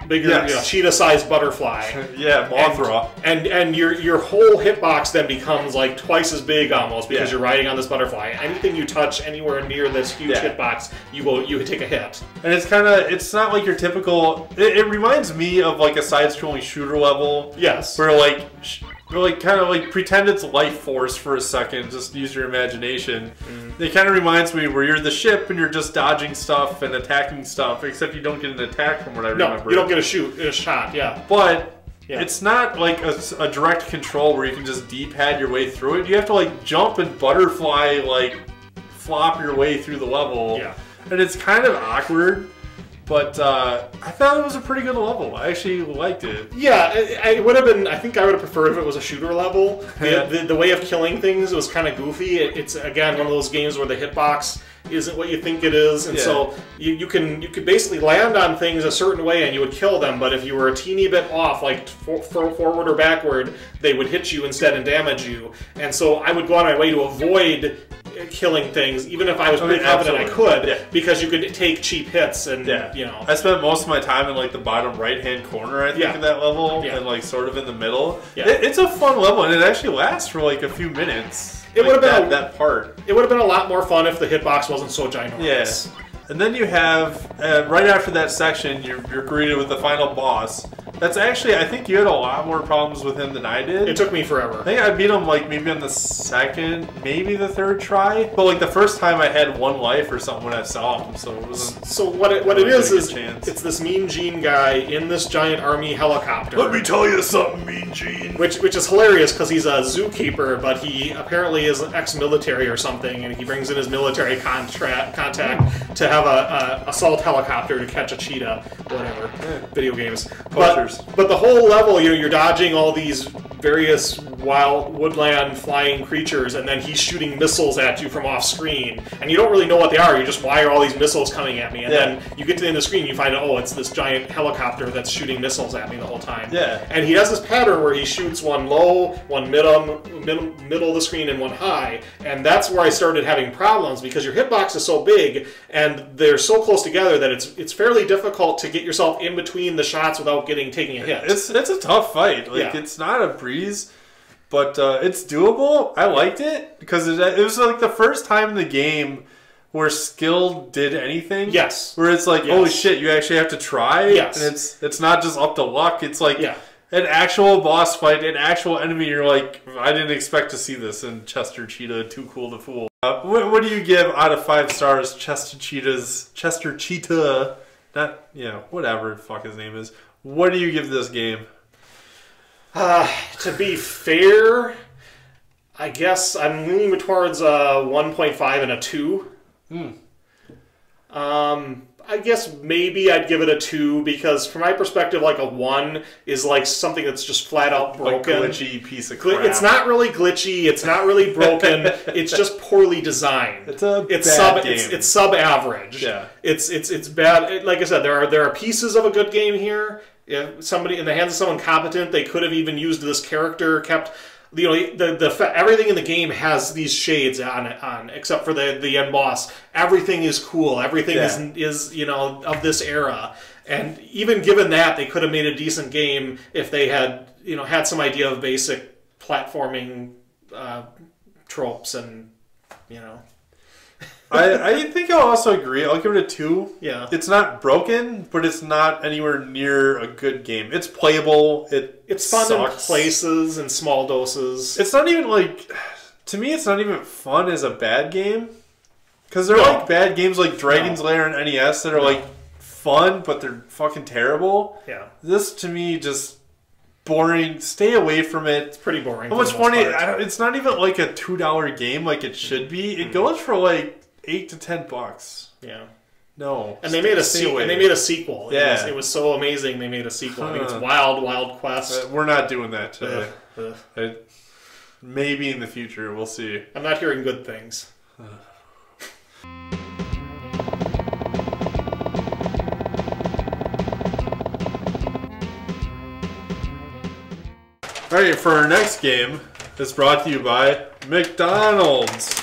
bigger, cheetah-sized butterfly. Yeah, Mothra. And your whole hitbox then becomes like twice as big almost because you're riding on this butterfly. Anything you touch anywhere near this huge hitbox, you take a hit. And it's not like your typical. It reminds me of like a side-scrolling shooter level. Yes. Where like kind of like pretend it's life force for a second. Just use your imagination. It kind of reminds me where you're the ship and you're just dodging stuff and attacking stuff. Except you don't get an attack from what I remember. No, you don't get a shot. Yeah. But it's not like a direct control where you can just D-pad your way through it. You have to like jump and butterfly like flop your way through the level. Yeah. And it's kind of awkward. But I thought it was a pretty good level. I actually liked it. Yeah, I would have been. I think I would have preferred if it was a shooter level. The way of killing things was kind of goofy. It's again one of those games where the hitbox isn't what you think it is, and so you could basically land on things a certain way and you would kill them. But if you were a teeny bit off, like forward or backward, they would hit you instead and damage you. And so I would go on my way to avoid killing things, even if I was pretty confident I could, because you could take cheap hits and you know. I spent most of my time in like the bottom right-hand corner, I think, of that level, and like sort of in the middle. It's a fun level, and it actually lasts for like a few minutes. It would have been that part. It would have been a lot more fun if the hitbox wasn't so ginormous. Yeah. And then you have, right after that section, you're greeted with the final boss. That's actually, I think you had a lot more problems with him than I did. It took me forever. I think I beat him like maybe on the second, maybe the third try. But like the first time I had 1 life or something when I saw him, so it wasn't... So what it is it's this Mean Gene guy in this giant army helicopter. Let me tell you something, Mean Gene. Which is hilarious because he's a zookeeper, but he apparently is ex-military or something, and he brings in his military contact to have a assault helicopter to catch a cheetah, whatever. Video games. But the whole level, you're dodging all these various wild woodland flying creatures, and then he's shooting missiles at you from off screen, and you don't really know what they are. You're just, why are all these missiles coming at me? And then you get to the end of the screen, and you find out, oh, it's this giant helicopter that's shooting missiles at me the whole time. Yeah. And he has this pattern where he shoots one low, one middle of the screen, and one high. And that's where I started having problems, because your hitbox is so big, and they're so close together that it's fairly difficult to get yourself in between the shots without taking a hit. It's a tough fight. Like it's not a breeze, but it's doable. I liked it because it was like the first time in the game where skill did anything. Yes. Where it's like, holy shit, you actually have to try. Yes. And it's not just up to luck. It's like an actual boss fight, an actual enemy. You're like, I didn't expect to see this in Chester Cheetah. Too cool to fool. What do you give out of 5 stars? Chester Cheetah. Not, whatever the fuck his name is. What do you give this game? To be fair, I guess I'm leaning towards a 1.5 and a 2. I guess maybe I'd give it a 2 because from my perspective, like a 1 is like something that's just flat out broken. Like glitchy piece of crap. It's not really glitchy. It's not really broken. It's just poorly designed. It's bad game. It's sub-average. Yeah. It's bad. Like I said, there are pieces of a good game here. If somebody in the hands of someone competent, they could have even used this character, kept everything in the game has these shades on except for the end boss. Everything is cool. Everything is of this era. And even given that, they could have made a decent game if they had had some idea of basic platforming tropes and I think I'll also agree. I'll give it a 2. Yeah. It's not broken, but it's not anywhere near a good game. It's playable. It's fun in places and small doses. It's not even like... To me, it's not even fun as a bad game. Because there are like bad games like Dragon's Lair and NES that are like fun, but they're fucking terrible. Yeah. This, to me, just... boring. Stay away from it. It's pretty boring. But what's funny, it's not even like a $2 game like it should be. It goes for like $8 to $10. Yeah. No. And they made a sequel. Yeah. It was so amazing they made a sequel. I think it's Wild Quest. We're not doing that today. Maybe in the future. We'll see. I'm not hearing good things. Alright, for our next game, it's brought to you by McDonald's.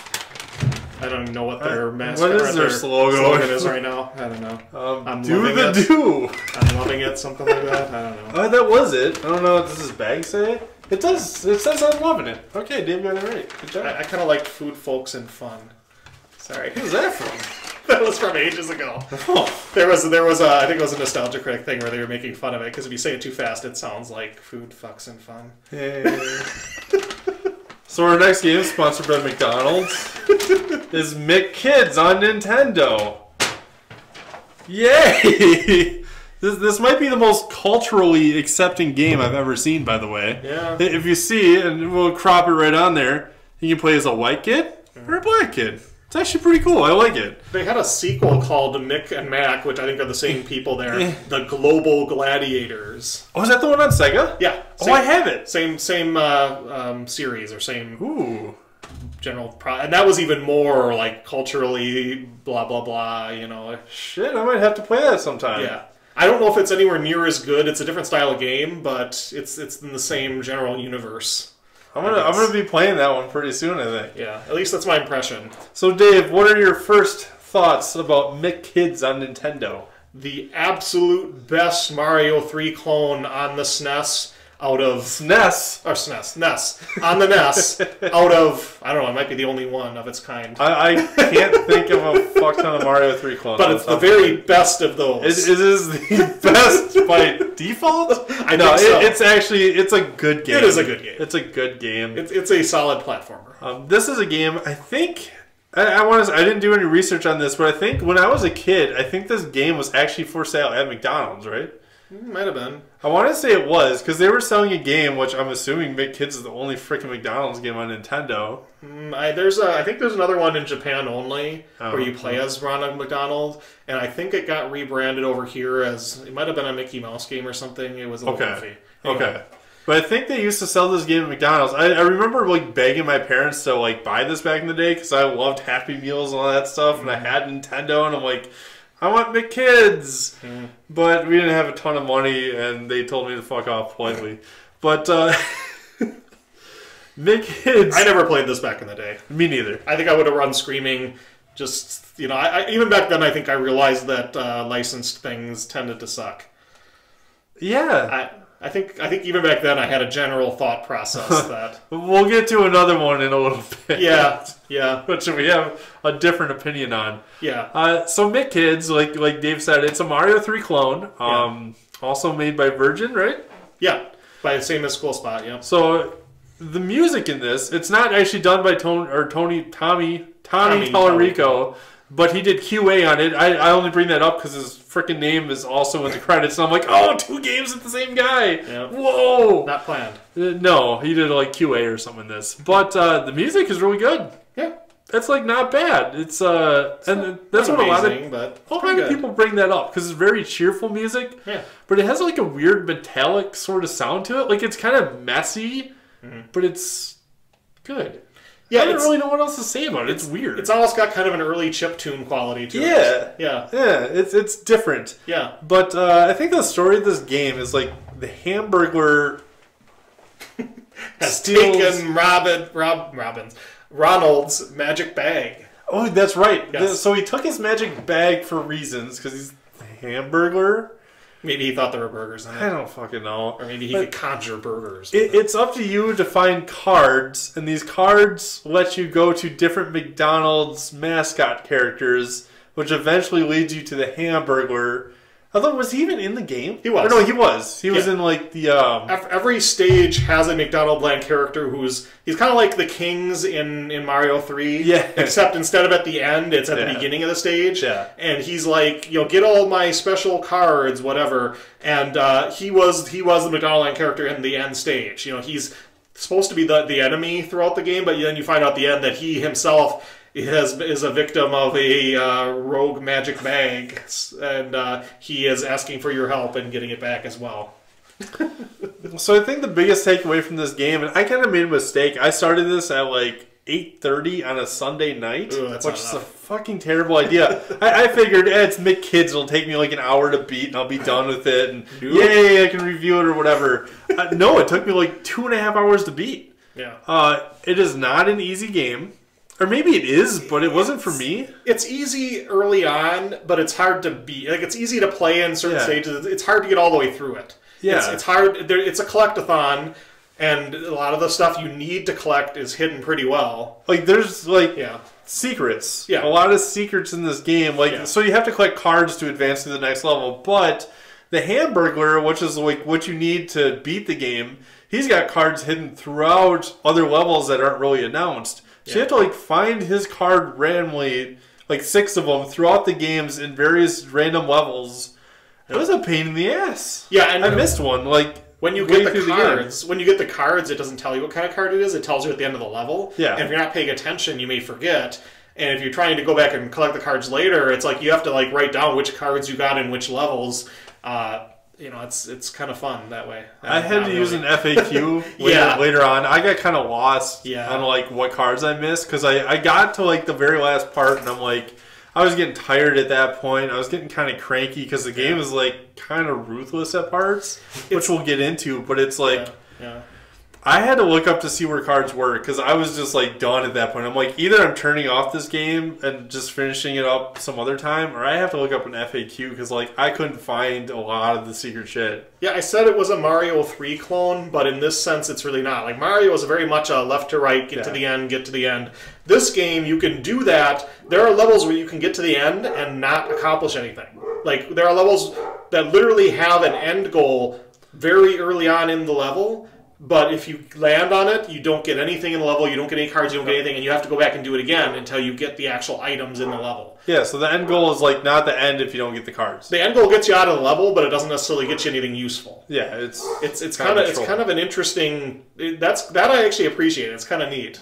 I don't even know what their mascot what is their slogan is right now. I don't know. I'm do loving the it. do. I'm loving it. Something like that. I don't know. That was it. I don't know. Does this bag say it? It does. It says I'm loving it. Okay, Dave got it right. Good job. I kind of like food, folks, and fun. Sorry. Who's that from? That was from ages ago. Oh. There was I think it was a Nostalgia Critic thing where they were making fun of it because if you say it too fast, it sounds like food, fucks, and fun. Hey. So our next game, sponsored by McDonald's, is McKids on Nintendo. Yay! This might be the most culturally accepting game I've ever seen, by the way. Yeah. If you see, and we'll crop it right on there, you can play as a white kid or a black kid. It's actually pretty cool. I like it. They had a sequel called Mick and Mac, which I think are the same people there. The Global Gladiators. Oh, is that the one on Sega? Yeah. I have it. Same series or same Ooh. general and that was even more like culturally blah blah blah. You know. Shit, I might have to play that sometime. Yeah. I don't know if it's anywhere near as good. It's a different style of game, but it's in the same general universe. I'm gonna be playing that one pretty soon, I think. Yeah, at least that's my impression. So, Dave, what are your first thoughts about McKids on Nintendo? The absolute best Mario 3 clone on the SNES out of SNES or SNES NES on the NES out of I don't know. It might be the only one of its kind. I can't think of a fuck ton of Mario 3 clones. But it's the very best of those. It is the best by default. I think so. It's a good game. It is a good game. It's a good game. It's a solid platformer. This is a game. I think I didn't do any research on this, but I think when I was a kid, I think this game was actually for sale at McDonald's, right? Might have been. I want to say it was, because they were selling a game, which I'm assuming McKids is the only freaking McDonald's game on Nintendo. I think there's another one in Japan only, where you play as Ronald McDonald, and I think it got rebranded over here as, it might have been a Mickey Mouse game or something. It was a little goofy. Okay. But I think they used to sell this game at McDonald's. I remember like begging my parents to like buy this back in the day, because I loved Happy Meals and all that stuff, and I had Nintendo, and I'm like, I want McKids! But we didn't have a ton of money, and they told me to fuck off politely. But, McKids... I never played this back in the day. Me neither. I think I would have run screaming. Just, you know, even back then I think I realized that licensed things tended to suck. Yeah. I think even back then I had a general thought process that... We'll get to another one in a little bit. Yeah. Which we have a different opinion on. Yeah. So McKids, like Dave said, it's a Mario 3 clone. Also made by Virgin, right? Yeah. By the same as School Spot, yeah. So the music in this, it's not actually done by Tommy Tallarico, but he did QA on it. I only bring that up because his freaking name is also in the credits, and I'm like, oh, 2 games with the same guy. Yep. Whoa. Not planned. No, he did like QA or something in this. But the music is really good. Yeah. It's like not bad. It's and that's what amazing, a lot of people bring that up because it's very cheerful music. Yeah. But it has like a weird metallic sort of sound to it. Like it's kind of messy, but it's good. Yeah, I don't really know what else to say about it. It's weird. It's almost got kind of an early chiptune quality to it. Yeah. It's different. Yeah. But I think the story of this game is like the Hamburglar has taken Ronald's magic bag. Oh, that's right. Yes. So he took his magic bag for reasons because he's the Hamburglar. Maybe he thought there were burgers in it. I don't fucking know. Or maybe he could conjure burgers. It's up to you to find cards, and these cards let you go to different McDonald's mascot characters, which eventually leads you to the Hamburglar. Although, was he even in the game? He was. Or no, he was. He was in, like, the... Every stage has a McDonald Land character who's... He's kind of like the kings in Mario 3. Yeah. Except instead of at the end, it's at the beginning of the stage. Yeah. And he's like, you know, get all my special cards, whatever. And he was the McDonald Land character in the end stage. You know, he's supposed to be the enemy throughout the game, but then you find out at the end that he himself... is a victim of a rogue magic bag, and he is asking for your help and getting it back as well. So I think the biggest takeaway from this game, and I kind of made a mistake, I started this at like 8:30 on a Sunday night, which is a fucking terrible idea. I figured, it's McKids, it'll take me like an hour to beat, and I'll be done with it, and yay, I can review it or whatever. No, it took me like 2.5 hours to beat. Yeah. It is not an easy game. Or maybe it is, but it wasn't for me. It's easy early on, but it's hard to beat. Like, it's easy to play in certain stages. It's hard to get all the way through it. Yeah. It's hard. It's a collectathon, and a lot of the stuff you need to collect is hidden pretty well. Like, there's, like, secrets. Yeah. A lot of secrets in this game. Like, so you have to collect cards to advance to the next level, but the Hamburglar, which is, like, what you need to beat the game, he's got cards hidden throughout other levels that aren't really announced. So you have to, like, find his card randomly, like 6 of them, throughout the games in various random levels. It was a pain in the ass. Yeah, and I missed one, like, when you get the cards, it doesn't tell you what kind of card it is. It tells you at the end of the level. Yeah. And if you're not paying attention, you may forget. And if you're trying to go back and collect the cards later, it's like you have to, like, write down which cards you got in which levels. You know, it's kind of fun that way. I had to use an FAQ later on. I got kind of lost on, like, what cards I missed, because I got to, like, the very last part, and I'm like, I was getting tired at that point. I was getting kind of cranky, because the game is, like, kind of ruthless at parts, which we'll get into, but it's like... I had to look up to see where cards were, because I was just, like, done at that point. I'm like, either I'm turning off this game and just finishing it up some other time, or I have to look up an FAQ, because, like, I couldn't find a lot of the secret shit. Yeah, I said it was a Mario 3 clone, but in this sense, it's really not. Like, Mario is very much a left to right, get to the end, get to the end. This game, you can do that. There are levels where you can get to the end and not accomplish anything. Like, there are levels that literally have an end goal very early on in the level, but if you land on it, you don't get anything in the level, you don't get any cards, you don't get anything, and you have to go back and do it again until you get the actual items in the level. Yeah, so the end goal is, like, not the end if you don't get the cards. The end goal gets you out of the level, but it doesn't necessarily get you anything useful. Yeah, it's kind of an interesting... that I actually appreciate. It's kind of neat.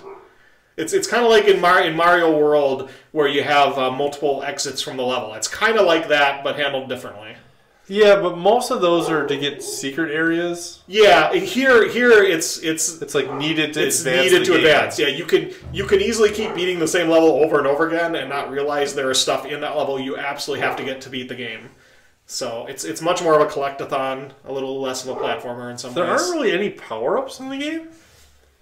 It's kind of like in Mario World, where you have multiple exits from the level. It's kind of like that, but handled differently. Yeah, but most of those are to get secret areas. Yeah, here it's like needed to it's advance. Needed to advance. Yeah, you can easily keep beating the same level over and over again and not realize there is stuff in that level you absolutely have to get to beat the game. So it's much more of a collectathon, a little less of a platformer in some ways. There aren't really any power-ups in the game?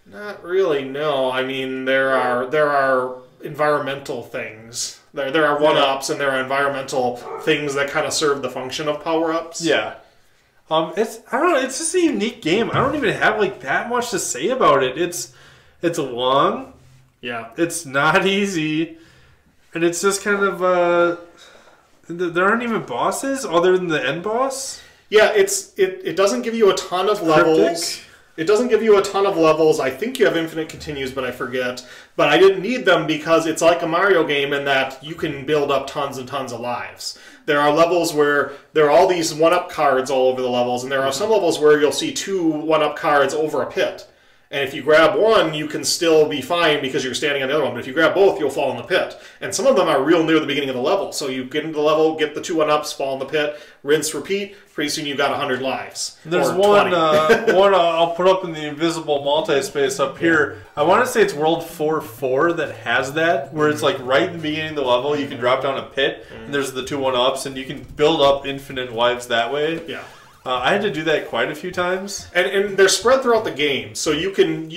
Not really, no. I mean, there are environmental things. There are one-ups and there are environmental things that kind of serve the function of power-ups. Yeah. I don't know, it's just a unique game. I don't even have, like, that much to say about it. It's long. Yeah. It's not easy. And it's just kind of there aren't even bosses other than the end boss. Yeah, it doesn't give you a ton of levels. It doesn't give you a ton of levels. I think you have infinite continues, but I forget. But I didn't need them because it's like a Mario game in that you can build up tons and tons of lives. There are levels where there are all these one-up cards all over the levels, and there are some levels where you'll see 2 one-up cards over a pit. And if you grab one, you can still be fine because you're standing on the other one. But if you grab both, you'll fall in the pit. And some of them are real near the beginning of the level. So you get into the level, get the 2 one-ups, fall in the pit, rinse, repeat. Pretty soon you've got 100 lives. There's one I'll put up in the invisible multi-space up here. I want to say it's World 4-4 that has that, where it's like right in the beginning of the level, you can drop down a pit, and there's the 2 one-ups, and you can build up infinite lives that way. Yeah. I had to do that quite a few times. And they're spread throughout the game. So you can,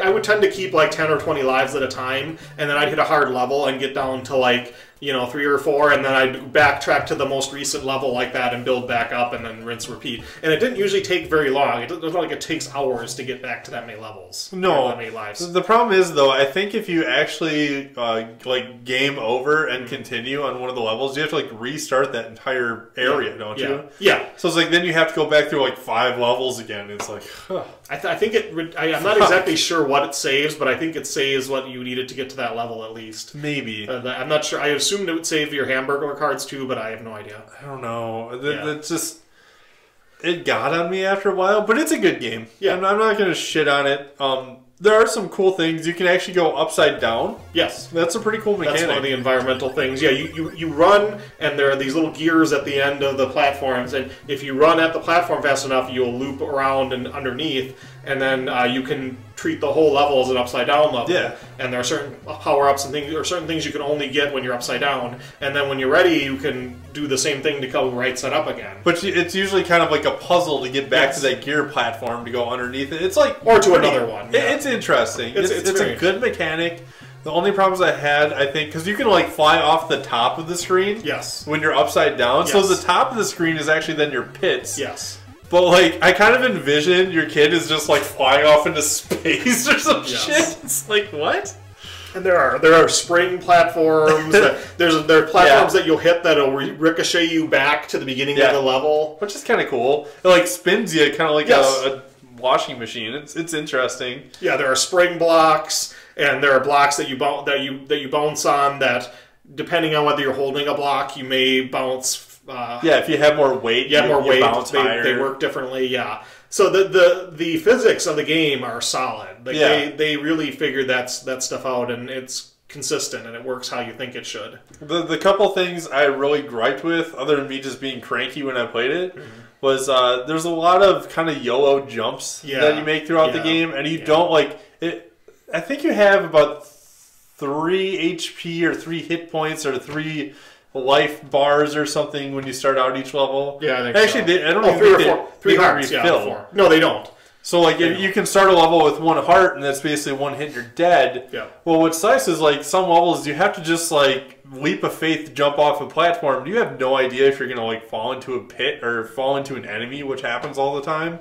I would tend to keep like 10 or 20 lives at a time, and then I'd hit a hard level and get down to like, 3 or 4, and then I'd backtrack to the most recent level like that and build back up and then rinse, repeat. And it didn't usually take very long. It's not like it takes hours to get back to that many levels. No. That many lives. The problem is, though, I think if you actually, like, game over and continue on one of the levels, you have to, like, restart that entire area, don't you? Yeah. So it's like, then you have to go back through, like, 5 levels again. It's like, huh. I think I'm not exactly sure what it saves, but I think it saves what you needed to get to that level at least. Maybe. I'm not sure. I assumed it would save your Hamburglar cards too, but I have no idea. I don't know. It's just... It got on me after a while, but it's a good game. Yeah. I'm not going to shit on it. There are some cool things. You can actually go upside down. Yes. That's a pretty cool mechanic. That's one of the environmental things. Yeah, you run, and there are these little gears at the end of the platforms, and if you run at the platform fast enough, you'll loop around and underneath, and then you can treat the whole level as an upside-down level. Yeah. And there are certain power-ups and things, or certain things you can only get when you're upside down, and then when you're ready, you can do the same thing to come right side up again. But it's usually kind of like a puzzle to get back to that gear platform to go underneath it. It's like... Or to another one. Yeah. It's interesting. It's a good mechanic. The only problems I had, I think, because you can like fly off the top of the screen. Yes. When you're upside down, yes. so the top of the screen is actually then your pits. Yes. But like, I kind of envision your kid is just like flying off into space or some yes. shit. It's like what? And there are spring platforms. There are platforms that you'll hit that'll ricochet you back to the beginning of the level, which is kind of cool. It like spins you kind of like yes. a washing machine. It's interesting. Yeah, there are spring blocks, and there are blocks that you bounce on. That depending on whether you're holding a block, you may bounce. Yeah, if you have more weight, you bounce higher. They work differently. Yeah. So the physics of the game are solid. Like they really figured that stuff out, and it's consistent, and it works how you think it should. The couple things I really griped with, other than me just being cranky when I played it, was there's a lot of kind of YOLO jumps that you make throughout the game, and you don't like it. I think you have about 3 HP or 3 hit points or 3 life bars or something when you start out each level. Yeah, I think actually, so. I don't even think 3 hearts. Yeah, 4. No, they don't. So like, if you can start a level with 1 heart, and that's basically 1 hit, and you're dead. Yeah. Well, what's nice is like some levels you have to just like leap of faith, jump off a platform. You have no idea if you're gonna like fall into a pit or fall into an enemy, which happens all the time.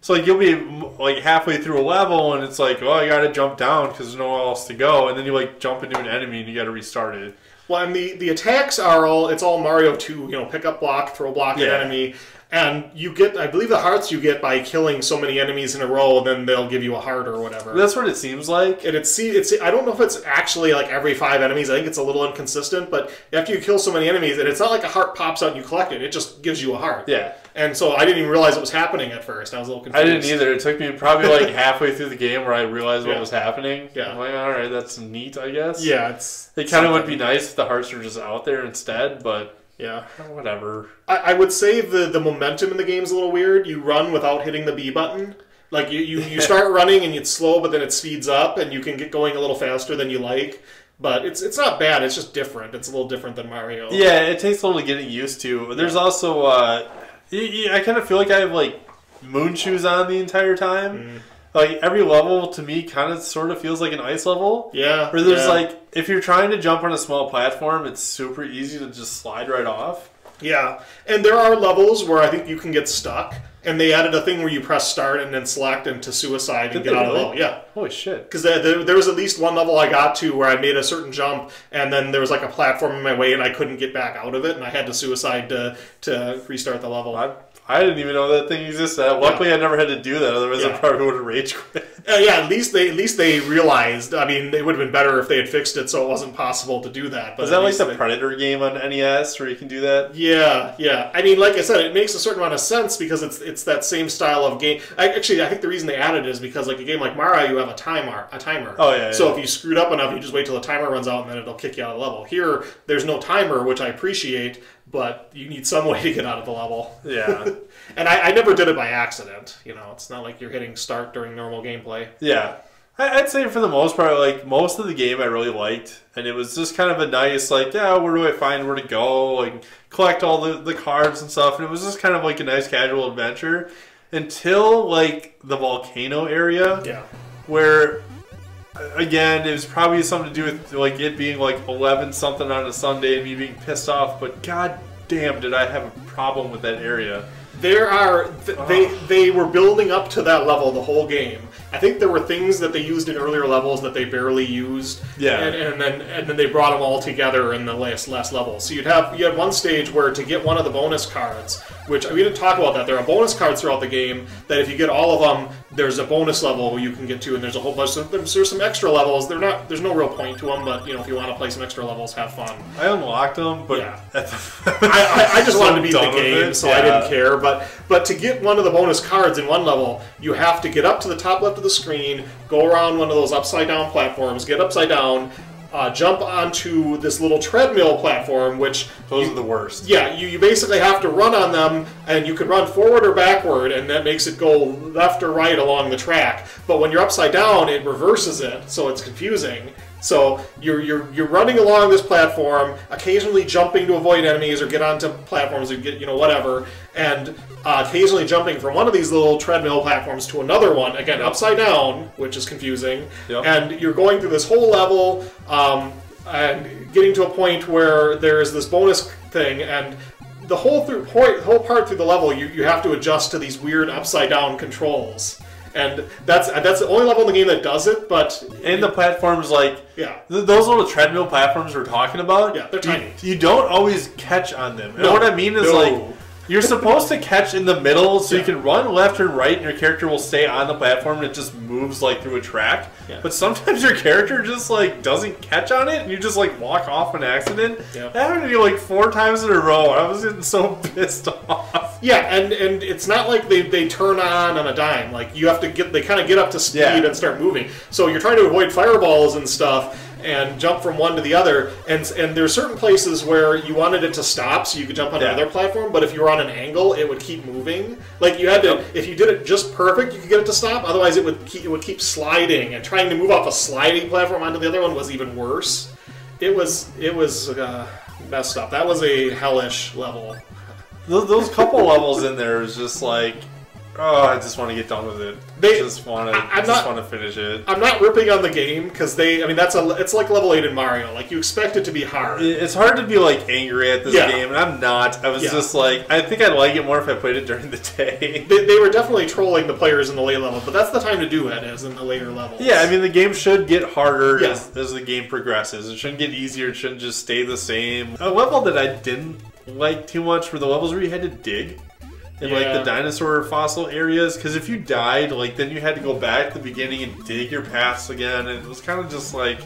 So like, you'll be like halfway through a level, and it's like, oh, I gotta jump down because there's nowhere else to go, and then you like jump into an enemy, and you gotta restart it. Well, and the attacks are it's all Mario 2, pick up block, throw block at enemy. And you get, I believe the hearts you get by killing so many enemies in a row, and then they'll give you a heart or whatever. That's what it seems like. And it's I don't know if it's actually like every 5 enemies. I think it's a little inconsistent, but after you kill so many enemies, and it's not like a heart pops out and you collect it. It just gives you a heart. Yeah. And so I didn't even realize it was happening at first. I was a little confused. I didn't either. It took me probably like halfway through the game where I realized what was happening. Yeah. I'm like, all right, that's neat, I guess. Yeah, it kind of would be nice if the hearts were just out there instead, but yeah, whatever. I would say the momentum in the game is a little weird. You run without hitting the B button. Like you start running and it's slow, but then it speeds up, and you can get going a little faster than you like. But it's not bad. It's just different. It's a little different than Mario. Yeah, it takes a little getting used to. There's also I kind of feel like I have like moon shoes on the entire time. Like every level to me kind of sort of feels like an ice level. Yeah. Where there's like, if you're trying to jump on a small platform, it's super easy to just slide right off. Yeah. And there are levels where I think you can get stuck. And they added a thing where you press start and then select into suicide and get out of the level. Yeah. Holy shit. Because there was at least one level I got to where I made a certain jump, and then there was like a platform in my way, and I couldn't get back out of it, and I had to suicide to restart the level. I didn't even know that thing existed. Luckily, I never had to do that. Otherwise, I probably would have rage quit. Yeah, at least they realized. I mean, it would have been better if they had fixed it so it wasn't possible to do that. But is that like the Predator game on NES where you can do that? Yeah, yeah. I mean, like I said, it makes a certain amount of sense because it's that same style of game. Actually, I think the reason they added it is because like a game like Mario, you have a timer. Oh yeah. So if you screwed up enough, you just wait till the timer runs out and then it'll kick you out of the level. Here, there's no timer, which I appreciate, but you need some way to get out of the level. Yeah. And I never did it by accident. It's not like you're hitting start during normal gameplay. Yeah. I'd say for the most part, like, most of the game I really liked. And it was just kind of a nice, like, yeah, where do I find where to go? Like, collect all the cards and stuff. And it was just kind of like a nice casual adventure. Until, like, the volcano area. Yeah. Where, again, it was probably something to do with, like, it being, like, 11-something on a Sunday and me being pissed off. But god damn, did I have a problem with that area. There are they were building up to that level the whole game. I think there were things that they used in earlier levels that they barely used. Yeah. And then they brought them all together in the last level. So you had one stage where to get one of the bonus cards, which we didn't talk about that. There are bonus cards throughout the game that if you get all of them, there's a bonus level you can get to, and there's a whole bunch. There's some extra levels. There's no real point to them, but if you want to play some extra levels, have fun. I unlocked them, but yeah. I just wanted to beat the game, so I didn't care. But to get one of the bonus cards in one level, you have to get up to the top left of the screen, go around one of those upside down platforms, get upside down, jump onto this little treadmill platform, which... Those are the worst. Yeah, you basically have to run on them, and you can run forward or backward, and that makes it go left or right along the track. But when you're upside down, it reverses it, so it's confusing. So you're running along this platform, occasionally jumping to avoid enemies or get onto platforms or get whatever, and occasionally jumping from one of these little treadmill platforms to another one, again upside down, which is confusing. Yep. And you're going through this whole level and getting to a point where there's this bonus thing, and the whole part through the level you have to adjust to these weird upside down controls. And that's the only level in the game that does it, but... And the platforms, like... Yeah. Those little treadmill platforms we're talking about... Yeah, they're tiny. You don't always catch on them. And no, what I mean is, like... You're supposed to catch in the middle, so you can run left and right, and your character will stay on the platform, and it just moves, like, through a track. Yeah. But sometimes your character just, like, doesn't catch on it, and you just, like, walk off an accident. Yep. That happened to me, like, 4 times in a row. I was getting so pissed off. Yeah, and it's not like they turn on a dime. Like, you have to they kind of get up to speed and start moving. So you're trying to avoid fireballs and stuff, and jump from one to the other, and there are certain places where you wanted it to stop so you could jump on another platform, but if you were on an angle, it would keep moving. Like, you had to, if you did it just perfect, you could get it to stop, otherwise it would keep sliding, and trying to move off a sliding platform onto the other one was even worse. It was messed up. That was a hellish level. Those couple levels in there is just like... Oh, I just want to get done with it. I just want to finish it. I'm not ripping on the game because it's like level 8 in Mario. Like, you expect it to be hard. It's hard to be like angry at this game, and I'm not. I was just like, I think I'd like it more if I played it during the day. They were definitely trolling the players in the late level, but that's the time to do it, as in the later levels. Yeah, I mean, the game should get harder as the game progresses. It shouldn't get easier. It shouldn't just stay the same. A level that I didn't like too much were the levels where you had to dig. In like the dinosaur fossil areas, because if you died, like then you had to go back to the beginning and dig your paths again, and it was kind of just like...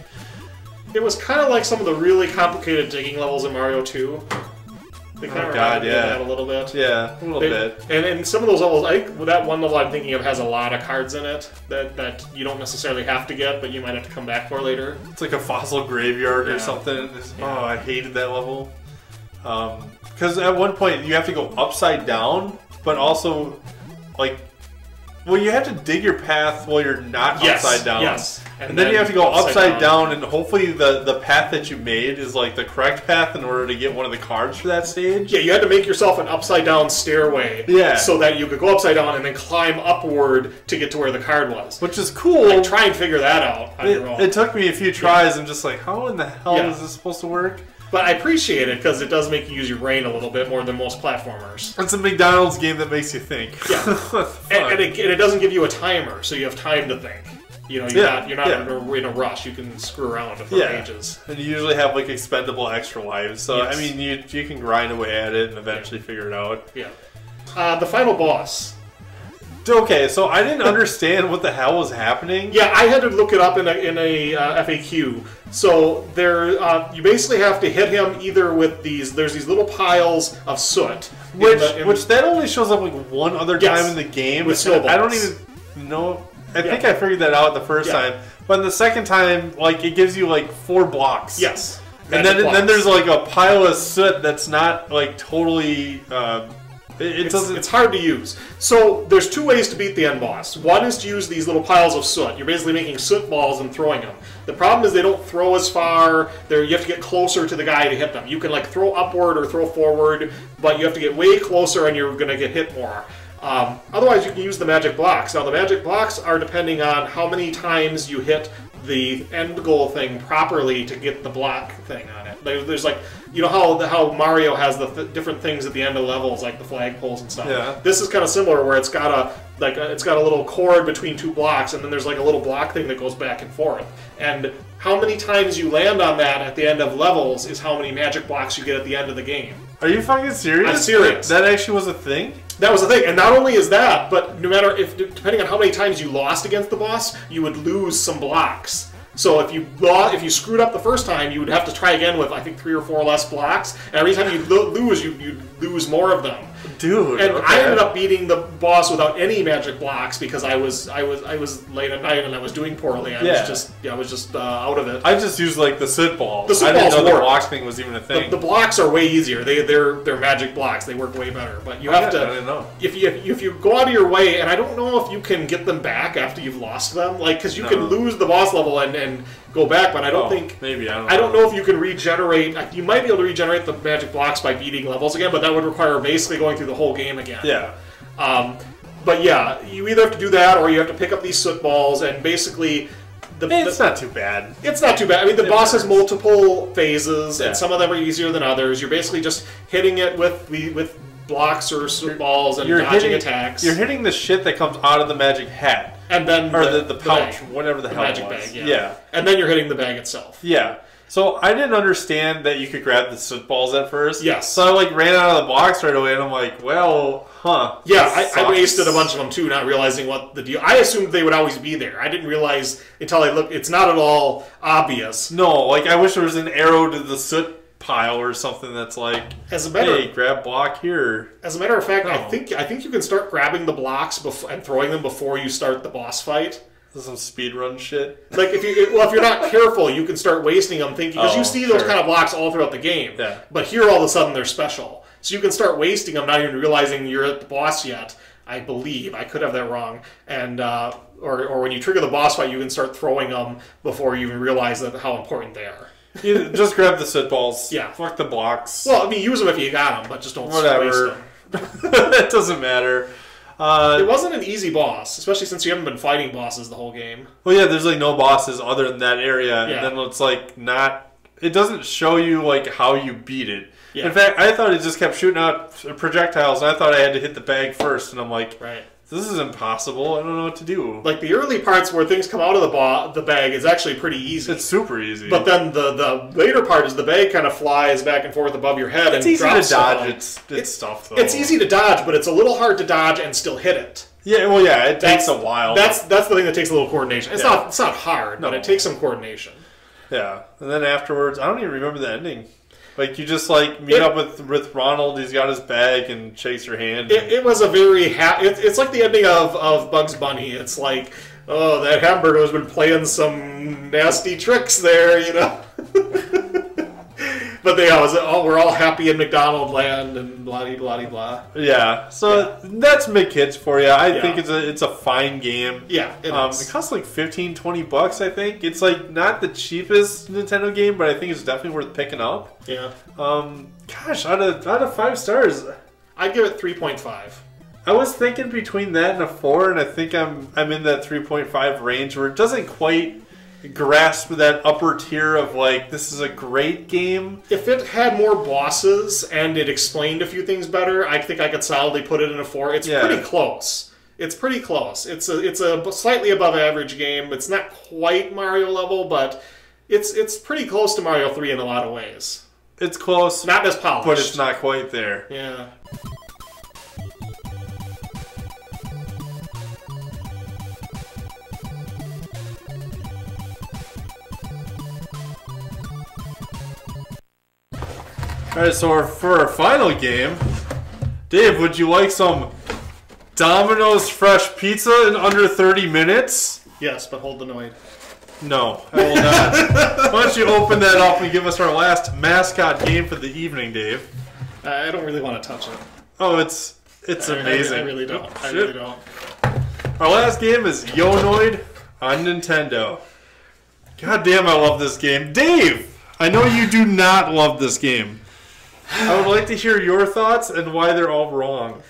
It was kind of like some of the really complicated digging levels in Mario 2. They kind of that a little bit. Yeah, a little bit. And some of those levels, I think that one level I'm thinking of has a lot of cards in it that you don't necessarily have to get, but you might have to come back for later. It's like a fossil graveyard or something. Oh, I hated that level. Because at one point you have to go upside down, but also, like, well, you have to dig your path while you're not upside down. Yes. And then you have to go upside down, and hopefully the path that you made is, like, the correct path in order to get one of the cards for that stage. Yeah, you had to make yourself an upside-down stairway so that you could go upside down and then climb upward to get to where the card was. Which is cool. Like, try and figure that out on your own. It took me a few tries. I'm just like, how in the hell is this supposed to work? But I appreciate it because it does make you use your brain a little bit more than most platformers. It's a McDonald's game that makes you think. Yeah, and it doesn't give you a timer, so you have time to think. You know, you're not in a rush. You can screw around for ages. And you usually have like expendable extra lives, so I mean, you can grind away at it and eventually figure it out. Yeah. The final boss. Okay, so I didn't understand what the hell was happening. Yeah, I had to look it up in a FAQ. So you basically have to hit him either with there's these little piles of soot. Which that only shows up like one other time in the game. With snowballs. I don't even know. I think I figured that out the first time. But the second time, like, it gives you like 4 blocks. Yes. And then there's like a pile of soot that's not like totally... It's hard to use. So there's 2 ways to beat the end boss. One is to use these little piles of soot. You're basically making soot balls and throwing them. The problem is they don't throw as far. You have to get closer to the guy to hit them. You can like throw upward or throw forward, but you have to get way closer and you're going to get hit more. Otherwise, you can use the magic blocks. Now, the magic blocks are depending on how many times you hit the end goal thing properly to get the block thing on it. There's like, you know how Mario has the different things at the end of levels, like the flagpoles and stuff. Yeah. This is kind of similar, where it's got a little cord between 2 blocks, and then there's like a little block thing that goes back and forth. And how many times you land on that at the end of levels is how many magic blocks you get at the end of the game. Are you fucking serious? I'm serious. That actually was a thing? That was the thing, and not only is that, but no matter depending on how many times you lost against the boss, you would lose some blocks. So if you screwed up the first time, you would have to try again with, I think, 3 or 4 less blocks. And every time you lose, you'd lose more of them. Dude, and I ended up beating the boss without any magic blocks because I was late at night and I was doing poorly. I was just out of it. I just used like the soot balls. The soot balls I didn't know worked. the block thing was even a thing. The blocks are way easier. They're magic blocks. They work way better. But you have to. I didn't know. If you go out of your way, and I don't know if you can get them back after you've lost them, like because you can lose the boss level and go back, but I don't think... Maybe, I don't know if you can regenerate... You might be able to regenerate the magic blocks by beating levels again, but that would require basically going through the whole game again. Yeah. But yeah, you either have to do that, or you have to pick up these soot balls, and basically... It's not too bad. It's not too bad. I mean, the boss has multiple phases, and some of them are easier than others. You're basically just hitting it with blocks or soot balls and dodging attacks. You're hitting the shit that comes out of the magic hat. And then or the pouch, bag, whatever the hell magic it was. bag, yeah. And then you're hitting the bag itself. Yeah. So I didn't understand that you could grab the soot balls at first. Yes. So I like ran out of the box right away, and I'm like, well, huh. Yeah, I wasted a bunch of them too, not realizing what the deal. I assumed they would always be there. I didn't realize until I looked. It's not at all obvious. No, like I wish there was an arrow to the soot pile or something that's like, hey, grab block here. As a matter of fact, I think you can start grabbing the blocks and throwing them before you start the boss fight. Some speedrun shit. Like if you're not careful, you can start wasting them thinking because you see those kind of blocks all throughout the game. Yeah. But here all of a sudden they're special, so you can start wasting them, not even realizing you're at the boss yet. I believe I could have that wrong, and or when you trigger the boss fight, you can start throwing them before you even realize how important they are. You just grab the soot balls. Yeah. Fuck the blocks. Well, I mean, use them if you got them, but just don't waste them. It doesn't matter. It wasn't an easy boss, especially since you haven't been fighting bosses the whole game. Well, yeah, there's like no bosses other than that area, Yeah. and then it's like not. It doesn't show you like how you beat it. Yeah. In fact, I thought it just kept shooting out projectiles, and I thought I had to hit the bag first, and I'm like, right. This is impossible. I don't know what to do. Like the early parts where things come out of the bag is actually pretty easy. It's super easy. But then the later part is the bag kind of flies back and forth above your head and easy drops to dodge. It's stuff though. It's easy to dodge, but it's a little hard to dodge and still hit it. Yeah, well, yeah, it takes a while. That's the thing that takes a little coordination. It's not hard, but it takes some coordination. Yeah, and then afterwards, I don't even remember the ending. Like, you just, like, meet up with Ronald, he's got his bag, and shakes your hand. It was a very... It's like the ending of Bugs Bunny. It's like, oh, that hamburger has been playing some nasty tricks there, you know? But we're all happy in McDonald land and blah-de-blah-de-blah. Yeah, so that's mid-kids for you. I think it's a fine game. Yeah, it is. It costs like $15-20, I think. It's like not the cheapest Nintendo game, but I think it's definitely worth picking up. Yeah. Gosh, out of 5 stars, I'd give it 3.5. I was thinking between that and a 4, and I think I'm in that 3.5 range where it doesn't quite grasp that upper tier of like, this is a great game. If it had more bosses and it explained a few things better, I think I could solidly put it in a 4. It's pretty close. It's pretty close. It's a slightly above average game. It's not quite Mario level, but it's pretty close to Mario 3 in a lot of ways. It's close. Not as polished. But it's not quite there. Yeah. Alright, so for our final game, Dave, would you like some Domino's fresh pizza in under 30 minutes? Yes, but hold the noid. No, I will not. Why don't you open that up and give us our last mascot game for the evening, Dave? I don't really want to touch it. Oh, it's amazing. I really don't. I really don't. Our last game is Yo-Noid on Nintendo. God damn, I love this game. Dave, I know you do not love this game. I would like to hear your thoughts and why they're all wrong.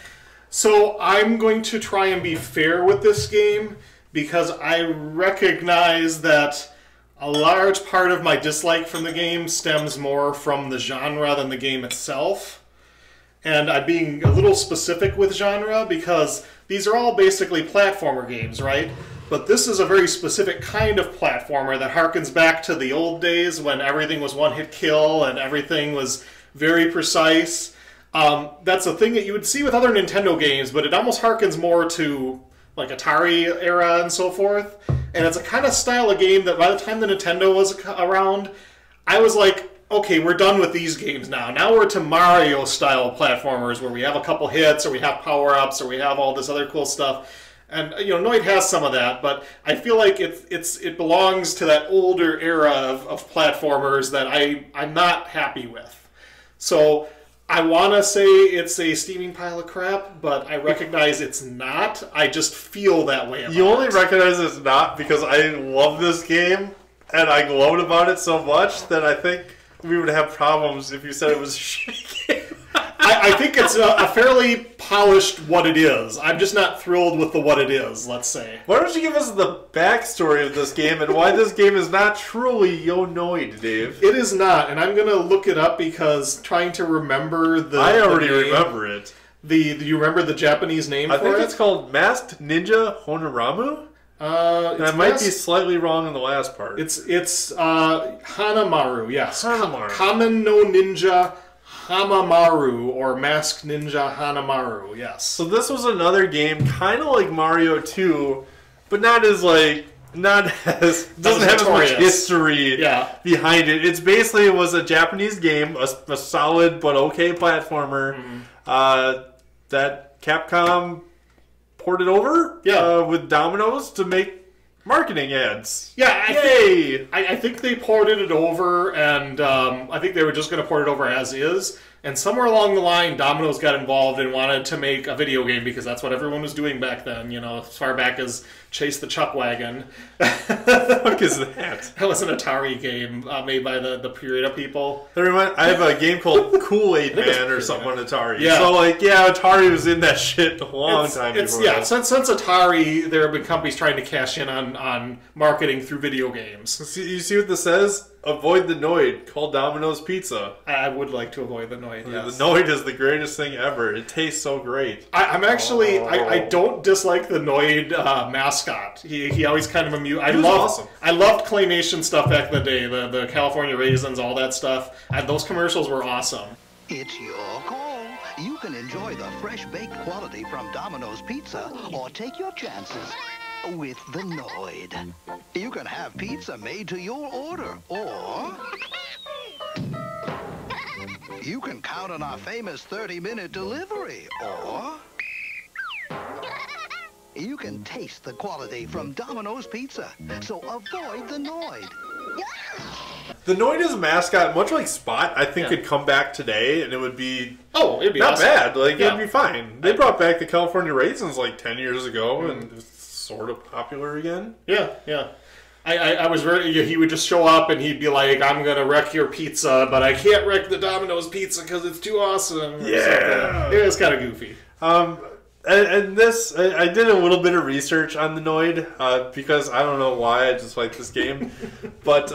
So I'm going to try and be fair with this game because I recognize that a large part of my dislike from the game stems more from the genre than the game itself. And I'm being a little specific with genre because these are all basically platformer games, right? But this is a very specific kind of platformer that harkens back to the old days when everything was one-hit kill and everything was very precise. That's a thing that you would see with other Nintendo games, but it almost harkens more to like Atari era and so forth. And it's a kind of style of game that by the time the Nintendo was around, I was like, okay, we're done with these games now. Now we're to Mario-style platformers where we have a couple hits, or we have power-ups, or we have all this other cool stuff. And, you know, Noid has some of that, but I feel like it belongs to that older era of platformers that I'm not happy with. So I want to say it's a steaming pile of crap, but I recognize it's not. I just feel that way about it. You only recognize it's not because I love this game. and I gloated about it so much that I think we would have problems if you said it was a shitty game. I think it's a fairly polished what it is. I'm just not thrilled with the what it is, let's say. Why don't you give us the backstory of this game and why this game is not truly Yo-Noid, Dave? It is not, and I'm going to look it up because trying to remember the I already the name, remember it. Do you remember the Japanese name for it? I think it's called Masked Ninja Honoramu? And I might be slightly wrong in the last part. It's Hanamaru, yes. Hanamaru. Kamen no Ninja Hamamaru, or Masked Ninja Hanamaru, yes. So this was another game, kind of like Mario 2, but not as doesn't have as much history behind it. It's basically, it was a Japanese game, a solid but okay platformer that Capcom ported over with Domino's to make marketing ads. Yeah, Yay! I think they ported it over, and I think they were just going to port it over as is. And somewhere along the line, Domino's got involved and wanted to make a video game because that's what everyone was doing back then. You know, as far back as Chase the Chuck Wagon. What the fuck is that? That was an Atari game made by the Purita people. I have a game called Kool-Aid Man or something on Atari. Yeah. So, Atari was in that shit a long time before. Yeah, since Atari, there have been companies trying to cash in on marketing through video games. You see what this says? Avoid the Noid. Call Domino's Pizza. I would like to avoid the Noid, yes. The Noid is the greatest thing ever. It tastes so great. I'm actually... I don't dislike the Noid mascot. He always kind of amused... Awesome. I loved claymation stuff back in the day. The California Raisins, all that stuff. Those commercials were awesome. It's your call. You can enjoy the fresh baked quality from Domino's Pizza or take your chances with the Noid. You can have pizza made to your order, or you can count on our famous 30-minute delivery, or you can taste the quality from Domino's Pizza, so avoid the Noid. The Noid is a mascot, much like Spot, I think could come back today, and it would be it'd be not awesome. bad. It'd be fine. They brought back the California Raisins 10 years ago, and it's sort of popular again. Yeah. I was he would just show up and he'd be like, I'm going to wreck your pizza, but I can't wreck the Domino's pizza because it's too awesome. Yeah. It was kind of goofy. And this, I did a little bit of research on the Noid, because I don't know why, I just like this game. But,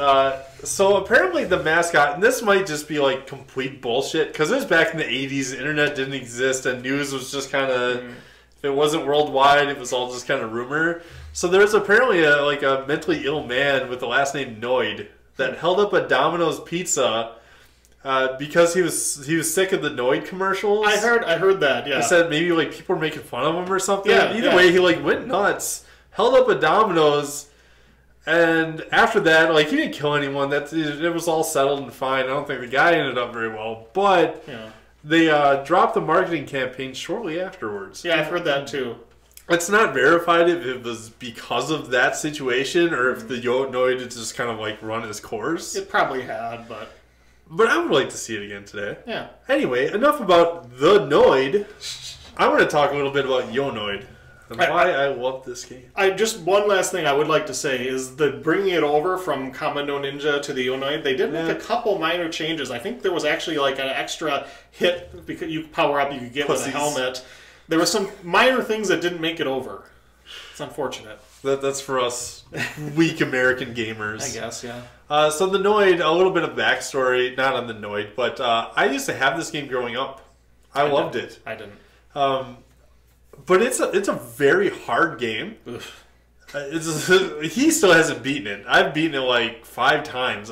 so apparently the mascot, and this might just be complete bullshit, because it was back in the 80s, the internet didn't exist, and news was just kind of, if it wasn't worldwide, it was all just kind of rumor. So there's apparently a mentally ill man with the last name Noid that held up a Domino's pizza because he was sick of the Noid commercials. I heard that. Yeah. He said maybe people were making fun of him or something. Yeah, Either way, he went nuts, held up a Domino's, and after that, he didn't kill anyone. It was all settled and fine. I don't think the guy ended up very well, but they dropped the marketing campaign shortly afterwards. Yeah, I've heard that too. It's not verified if it was because of that situation or if the Yo-Noid had just kind of run its course. It probably had, but I would like to see it again today. Yeah. Anyway, enough about the Noid. I want to talk a little bit about Yo-Noid and why I love this game. Just one last thing I would like to say is the bringing it over from Kamen no Ninja to the Yo-Noid. They did make a couple minor changes. I think there was actually an extra hit because you power up you could get with a helmet. There were some minor things that didn't make it over. It's unfortunate. That's for us weak American gamers. I guess, yeah. So the Noid, a little bit of backstory, not on the Noid, but I used to have this game growing up. I loved it. I didn't. But it's a very hard game. He still hasn't beaten it. I've beaten it 5 times.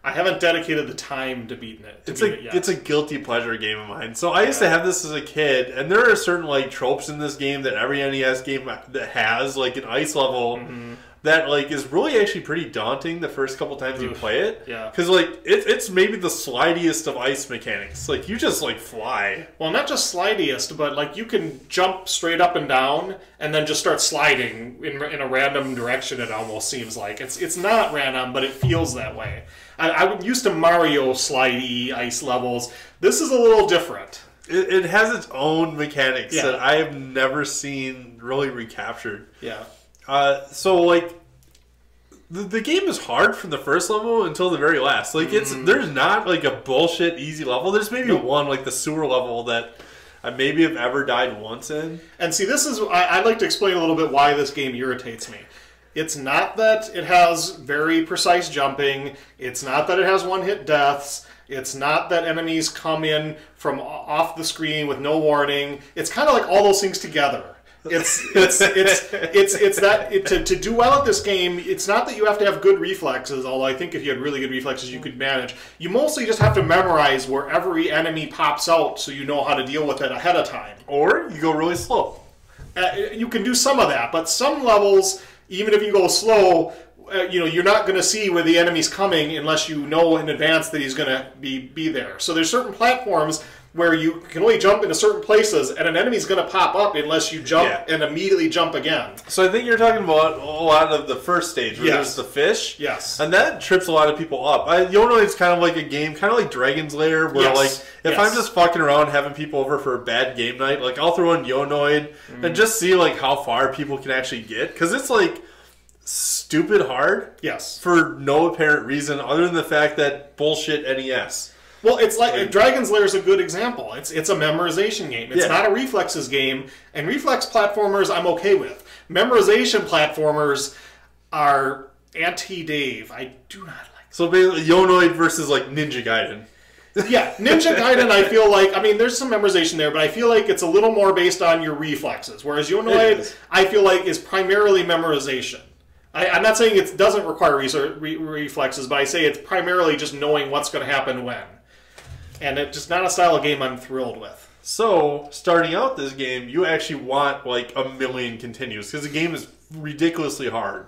I haven't dedicated the time to beating it. It's a guilty pleasure game of mine. So I used to have this as a kid, and there are certain tropes in this game that every NES game that has, an ice level, that is really actually pretty daunting the first couple times you play it. Yeah. Because it's maybe the slidiest of ice mechanics. You just fly. Well, not just slidiest, but you can jump straight up and down and then just start sliding in a random direction. It almost seems like it's not random, but it feels that way. I'm used to Mario slidey ice levels. This is a little different. It has its own mechanics that I have never seen really recaptured. Yeah. So the game is hard from the first level until the very last. Like there's not like a bullshit easy level. There's maybe one like the sewer level that I maybe have ever died once in. And see, this is I'd like to explain a little bit why this game irritates me. It's not that it has very precise jumping. It's not that it has one-hit deaths. It's not that enemies come in from off the screen with no warning. It's kind of like all those things together. It's that to do well at this game, it's not that you have to have good reflexes, although I think if you had really good reflexes you could manage. You mostly just have to memorize where every enemy pops out so you know how to deal with it ahead of time. Or you go really slow. You can do some of that, but some levels, even if you go slow, you're not going to see where the enemy's coming unless you know in advance that he's going to be there. So there's certain platforms where you can only jump into certain places, and an enemy's going to pop up unless you jump and immediately jump again. So I think you're talking about a lot of the first stage, where there's the fish. Yes. And that trips a lot of people up. Yonoid's kind of like a game, kind of like Dragon's Lair, where like if I'm just fucking around having people over for a bad game night, like I'll throw in Yonoid and just see like how far people can actually get, because it's like stupid hard. Yes. For no apparent reason other than the fact that bullshit NES. Well, it's like Dragon's Lair is a good example. It's a memorization game. It's not a reflexes game, and reflex platformers I'm okay with. Memorization platformers are anti-Dave. I do not like. So basically, Yonoid versus like Ninja Gaiden. Yeah, Ninja Gaiden, I feel like, I mean, there's some memorization there, but I feel like it's a little more based on your reflexes, whereas Yonoid, I feel like, is primarily memorization. I'm not saying it doesn't require reflexes, but I say it's primarily just knowing what's going to happen when. And it's just not a style of game I'm thrilled with. So, starting out this game, you actually want like a million continues, because the game is ridiculously hard.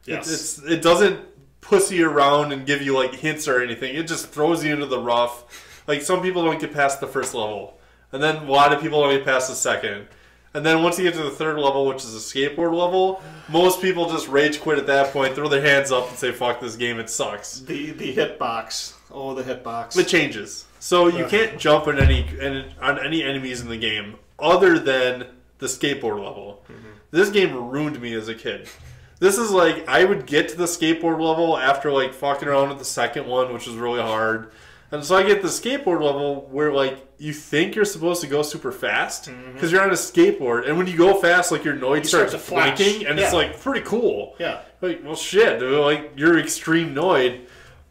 Yes. It doesn't pussy around and give you like hints or anything. It just throws you into the rough. Like, some people don't get past the first level, and then a lot of people don't get past the second. And then once you get to the third level, which is a skateboard level, most people just rage quit at that point, throw their hands up and say, fuck this game, it sucks. The hitbox. Oh, the hitbox. It changes. So you can't jump on any enemies in the game other than the skateboard level. This game ruined me as a kid. This is like, I would get to the skateboard level after like fucking around with the second one, which was really hard. And so I get the skateboard level where like you think you're supposed to go super fast because you're on a skateboard, and when you go fast, like your Noid starts blinking, and it's like pretty cool. Yeah. Like, well, shit, dude, like you're extreme Noid,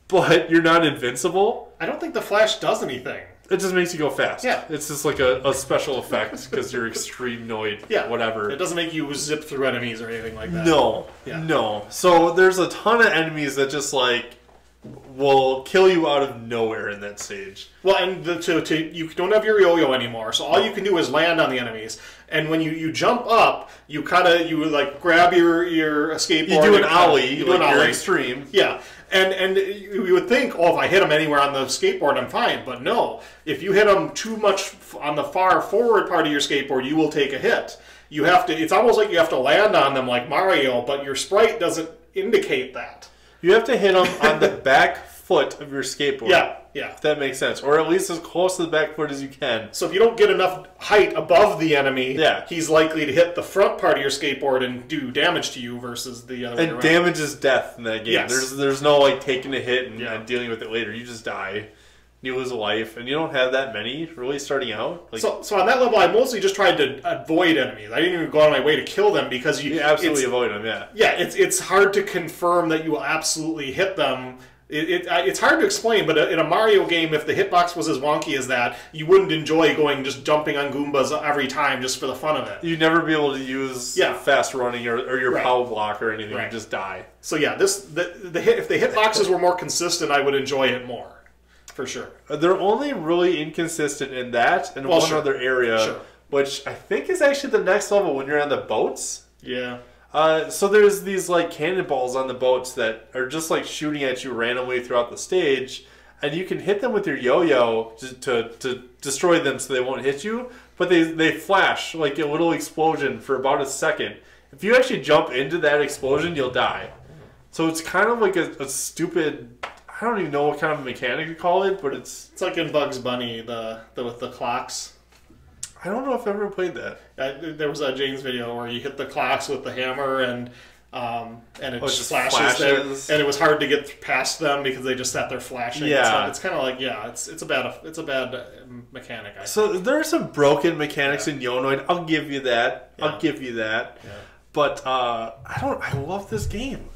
but you're not invincible. I don't think the flash does anything. It just makes you go fast. Yeah. It's just like a special effect because you're extreme Noid. Yeah. Whatever. It doesn't make you zip through enemies or anything like that. No. Yeah. No. So there's a ton of enemies that just like will kill you out of nowhere in that stage. Well, and you don't have your yo-yo anymore, so all you can do is land on the enemies. And when you jump up, you like grab your skateboard. You do an ollie. You do an ollie. You're extreme. Yeah. And you would think, oh, if I hit them anywhere on the skateboard, I'm fine. But no. If you hit them too much on the far forward part of your skateboard, you will take a hit. You have to. It's almost like you have to land on them like Mario, but your sprite doesn't indicate that. You have to hit them on the back foot of your skateboard. Yeah, yeah. If that makes sense. Or at least as close to the back foot as you can. So if you don't get enough height above the enemy, yeah, he's likely to hit the front part of your skateboard and do damage to you versus the other way around. And damage is death in that game. Yes. There's no like taking a hit and dealing with it later. You just die. You lose a life, and you don't have that many really starting out. Like, so on that level, I mostly just tried to avoid enemies. I didn't even go on my way to kill them because you absolutely avoid them. Yeah, yeah. It's hard to confirm that you will absolutely hit them. It's hard to explain, but in a Mario game, if the hitbox was as wonky as that, you wouldn't enjoy just jumping on Goombas every time just for the fun of it. You'd never be able to use fast running or your power block or anything. You'd just die. So yeah, if the hitboxes were more consistent, I would enjoy it more. For sure. They're only really inconsistent in that and one other area, which I think is actually the next level when you're on the boats. Yeah. So there's these like cannonballs on the boats that are just like shooting at you randomly throughout the stage, and you can hit them with your yo-yo to destroy them so they won't hit you, but they flash like a little explosion for about a second. If you actually jump into that explosion, you'll die. So it's kind of like a stupid... I don't even know what kind of mechanic to call it, but it's like in Bugs Bunny, with the clocks. I don't know if I've ever played that. There was a James video where you hit the clocks with the hammer, and and it just flashes there, and it was hard to get past them because they just sat there flashing. Yeah, it's kind of like it's a bad mechanic. So there are some broken mechanics in Yonoid. I'll give you that. I'll give you that. Yeah. But I love this game.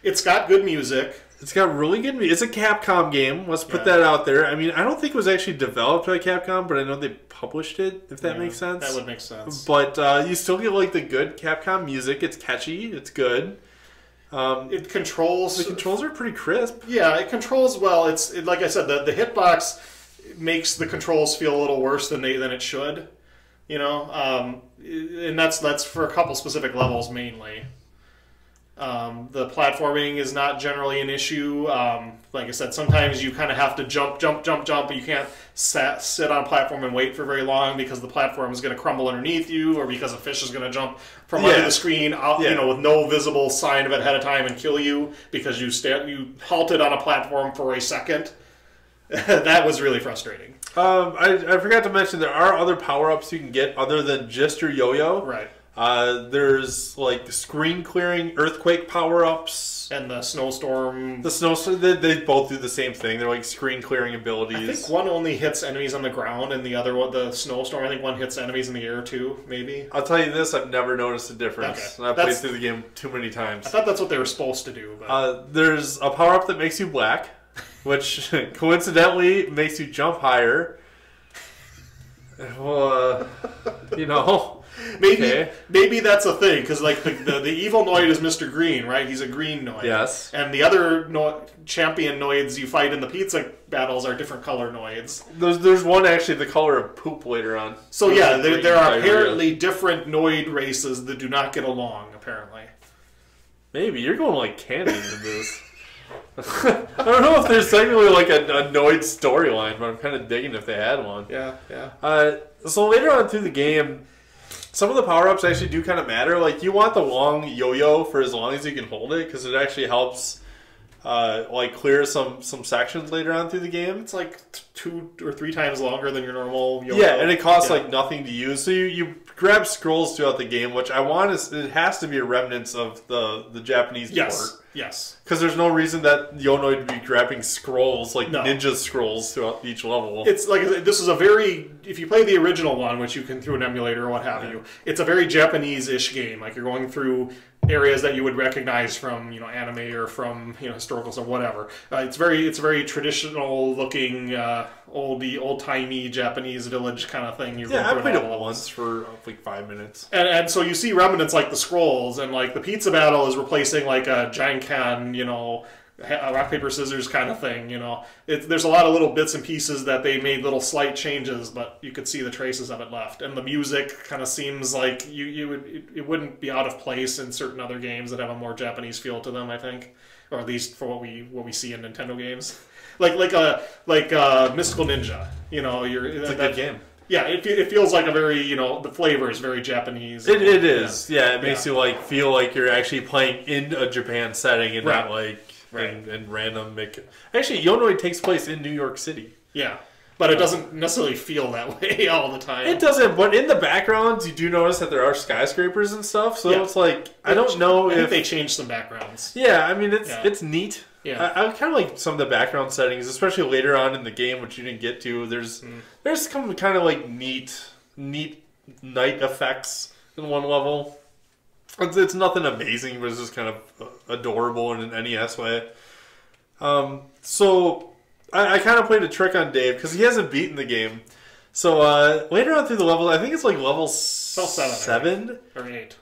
It's got good music. It's got really good music. It's a Capcom game. Let's put that out there. I mean, I don't think it was actually developed by Capcom, but I know they published it, if that makes sense. That would make sense. But you still get like the good Capcom music. It's catchy. It's good. It controls... The controls are pretty crisp. Yeah, it controls well. Like I said, the hitbox makes the controls feel a little worse than it should. You know? And that's for a couple specific levels mainly. The platforming is not generally an issue. Like I said, sometimes you kind of have to jump, but you can't sit on a platform and wait for very long because the platform is going to crumble underneath you, or because a fish is going to jump from under the screen, you know, with no visible sign of it ahead of time and kill you because you halted on a platform for a second. That was really frustrating. I forgot to mention there are other power-ups you can get other than just your yo-yo. Right. There's like screen clearing, earthquake power-ups, and the snowstorm. The snowstorm, they both do the same thing. They're like screen clearing abilities. I think one only hits enemies on the ground, and the other one, the snowstorm, I think one hits enemies in the air too. Maybe. I'll tell you this: I've never noticed a difference. Okay. I've played through the game too many times. I thought that's what they were supposed to do. But... there's a power-up that makes you black, which coincidentally makes you jump higher. Well, you know. Maybe that's a thing, because like the evil Noid is Mr. Green, right? He's a green Noid. Yes. And the other champion Noids you fight in the pizza battles are different color Noids. There's one actually the color of poop later on. So yeah, there are apparently different Noid races that do not get along, apparently. Maybe. You're going like canon into this. I don't know if there's technically like a Noid storyline, but I'm kind of digging if they had one. Yeah, yeah. So later on through the game, some of the power-ups actually do kind of matter. Like, you want the long yo-yo for as long as you can hold it, because it actually helps like clear some sections later on through the game. It's like 2 or 3 times longer than your normal yo-yo. Yeah, and it costs like nothing to use. So you grab scrolls throughout the game, which I want it has to be a remnant of the Japanese port. Yes. Because there's no reason that Yonoid would be grabbing scrolls, like ninja scrolls throughout each level. It's like, this is a very, if you play the original one, which you can through an emulator or what have you, it's a very Japanese-ish game. Like, you're going through areas that you would recognize from, you know, anime or from, you know, historicals or whatever. It's very traditional looking, old-timey Japanese village kind of thing. I played it once for like 5 minutes. And so you see remnants like the scrolls, and like the pizza battle is replacing like a Jankan, you know, rock, paper, scissors kind of thing, you know. There's a lot of little bits and pieces that they made little slight changes, but you could see the traces of it left. And the music kind of seems like it wouldn't be out of place in certain other games that have a more Japanese feel to them, I think. Or at least for what we see in Nintendo games. Like Mystical Ninja, you know. It's a good game. Yeah, it feels like a very, you know, the flavor is very Japanese. It is. Yeah, it makes you like feel like you're actually playing in a Japan setting and not like in random. Actually, Yonoid takes place in New York City. Yeah, but it doesn't necessarily feel that way all the time. It doesn't, but in the backgrounds, you do notice that there are skyscrapers and stuff. So it's like I don't know if they changed some backgrounds. Yeah, I mean it's neat. Yeah, I kind of like some of the background settings, especially later on in the game, which you didn't get to. There's some kind of like neat night effects in one level. It's nothing amazing, but it's just kind of adorable in an NES way. So I kind of played a trick on Dave because he hasn't beaten the game. So later on through the level, I think it's like level 7 or 8.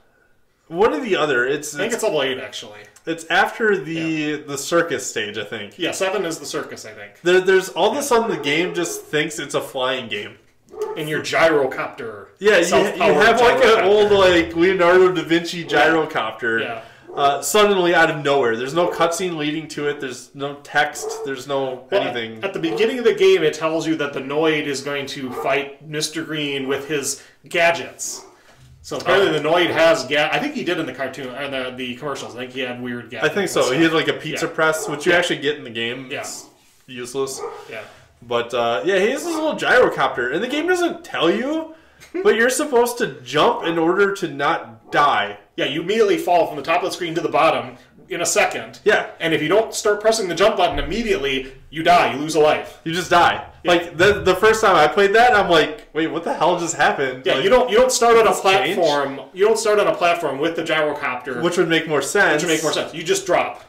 One or the other. I think it's level 8 actually. It's after the circus stage, I think. Yeah, 7 is the circus, I think. There's all of a sudden the game just thinks it's a flying game. In your gyrocopter. Yeah, you have like an old like Leonardo da Vinci gyrocopter. Yeah. Suddenly out of nowhere. There's no cutscene leading to it. There's no text. There's no anything. At the beginning of the game, it tells you that the Noid is going to fight Mr. Green with his gadgets. So apparently the Noid has I think he did in the cartoon or the commercials. I think he had weird gadgets. I think so. He had like a pizza press, which you actually get in the game. Yeah. It's useless. Yeah. But he has this little gyrocopter, and the game doesn't tell you But you're supposed to jump in order to not die. Yeah, you immediately fall from the top of the screen to the bottom in a second. Yeah. And if you don't start pressing the jump button immediately, you die. You lose a life. You just die. Yeah. Like the first time I played that, I'm like, wait, what the hell just happened? Yeah, like, you don't start on a platform. change? You don't start on a platform with the gyrocopter, which would make more sense. which would make more sense. You just drop.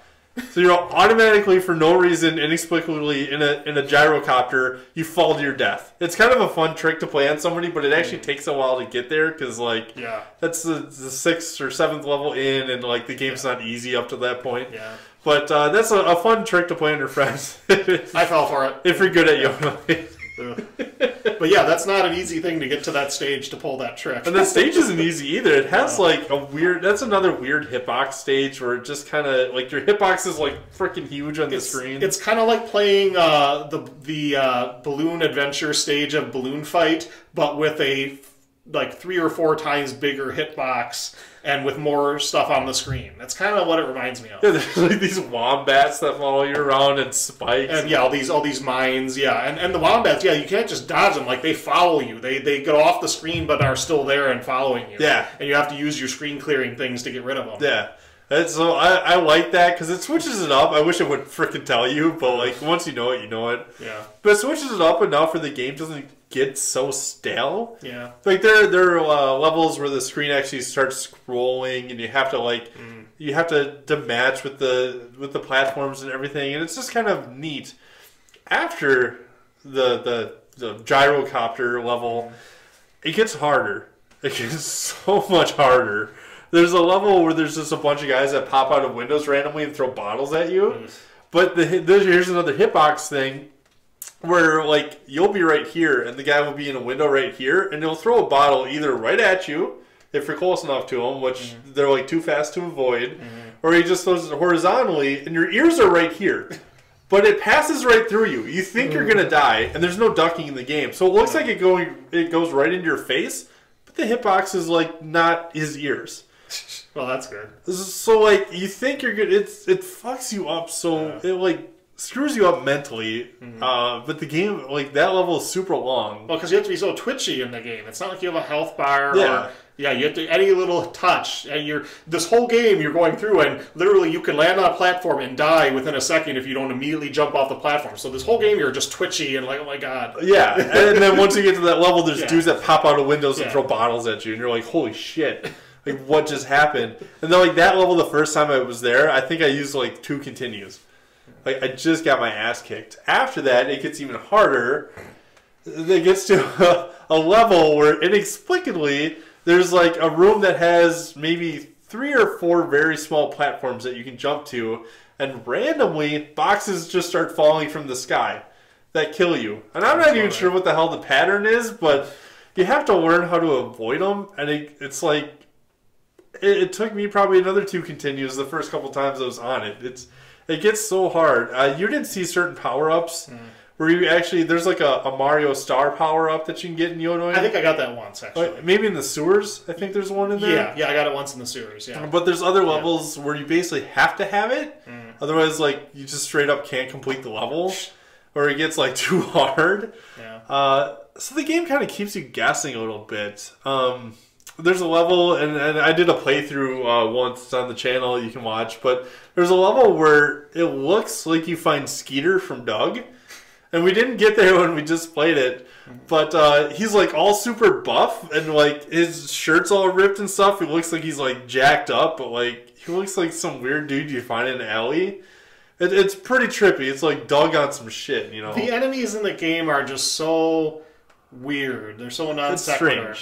So you're automatically, for no reason, inexplicably, in a gyrocopter, you fall to your death. It's kind of a fun trick to play on somebody, but it actually takes a while to get there because, like, that's the 6th or 7th level in, and like the game's not easy up to that point. Yeah. But that's a fun trick to play on your friends. I fell for it. If you're good at Yono. But yeah, that's not an easy thing to get to that stage to pull that trick. And that stage isn't easy either. It has like a weird. That's another weird hitbox stage where it just kind of like your hitbox is like freaking huge on the screen. It's kind of like playing the balloon adventure stage of Balloon Fight, but with a like 3 or 4 times bigger hitbox and with more stuff on the screen. That's kind of what it reminds me of. Yeah, there's like these wombats that follow you around and spikes. And yeah, all these mines, yeah. And the wombats, yeah, you can't just dodge them. Like, they follow you. They go off the screen but are still there and following you. Yeah. And you have to use your screen clearing things to get rid of them. Yeah. And so I like that because it switches it up. I wish it would frickin' tell you, but like once you know it, you know it. Yeah. But it switches it up enough where the game doesn't get so stale. Yeah. Like there are levels where the screen actually starts scrolling, and you have to like you have to match with the platforms and everything, and it's just kind of neat. After the gyrocopter level, it gets harder. It gets so much harder. There's a level where there's just a bunch of guys that pop out of windows randomly and throw bottles at you. But here's another hitbox thing where, like, you'll be right here and the guy will be in a window right here and he'll throw a bottle either right at you if you're close enough to him, which they're, like, too fast to avoid, or he just throws it horizontally and your ears are right here. But it passes right through you. You think you're going to die, and there's no ducking in the game. So it looks like it goes right into your face, but the hitbox is, like, not his ears. Well, that's good. So, like, you think you're good. It fucks you up, so it, like, screws you up mentally. But the game, like, that level is super long. Well, because you have to be so twitchy in the game. It's not like you have a health bar. Yeah. Or, yeah, you have to, any little touch. And this whole game you're going through, and literally you can land on a platform and die within a second if you don't immediately jump off the platform. So this whole game you're just twitchy and like, oh my god. Yeah, and then once you get to that level, there's dudes that pop out of windows and throw bottles at you, and you're like, holy shit. Like, what just happened? And then, like, that level, the first time I was there, I think I used, like, 2 continues. Like, I just got my ass kicked. After that, it gets even harder. It gets to a level where, inexplicably, there's, like, a room that has maybe 3 or 4 very small platforms that you can jump to, and randomly, boxes just start falling from the sky that kill you. And I'm not even sure what the hell the pattern is, but you have to learn how to avoid them, and it's like... It took me probably another 2 continues the first couple times I was on it. It gets so hard. You didn't see certain power-ups where you actually... There's like a Mario Star power-up that you can get in Yono. I think I got that once, actually. Like, maybe in the sewers, I think there's one in there. Yeah, I got it once in the sewers, yeah. But there's other levels where you basically have to have it. Otherwise, like, you just straight up can't complete the level. Or it gets, like, too hard. Yeah. So the game kind of keeps you guessing a little bit. There's a level, and I did a playthrough once on the channel you can watch, but there's a level where it looks like you find Skeeter from Doug, and we didn't get there when we just played it, but he's like all super buff, and like his shirt's all ripped and stuff. He looks like he's like jacked up, but like he looks like some weird dude you find in an alley. It's pretty trippy. It's like Doug on some shit, you know? The enemies in the game are just so weird. They're so non sequitur.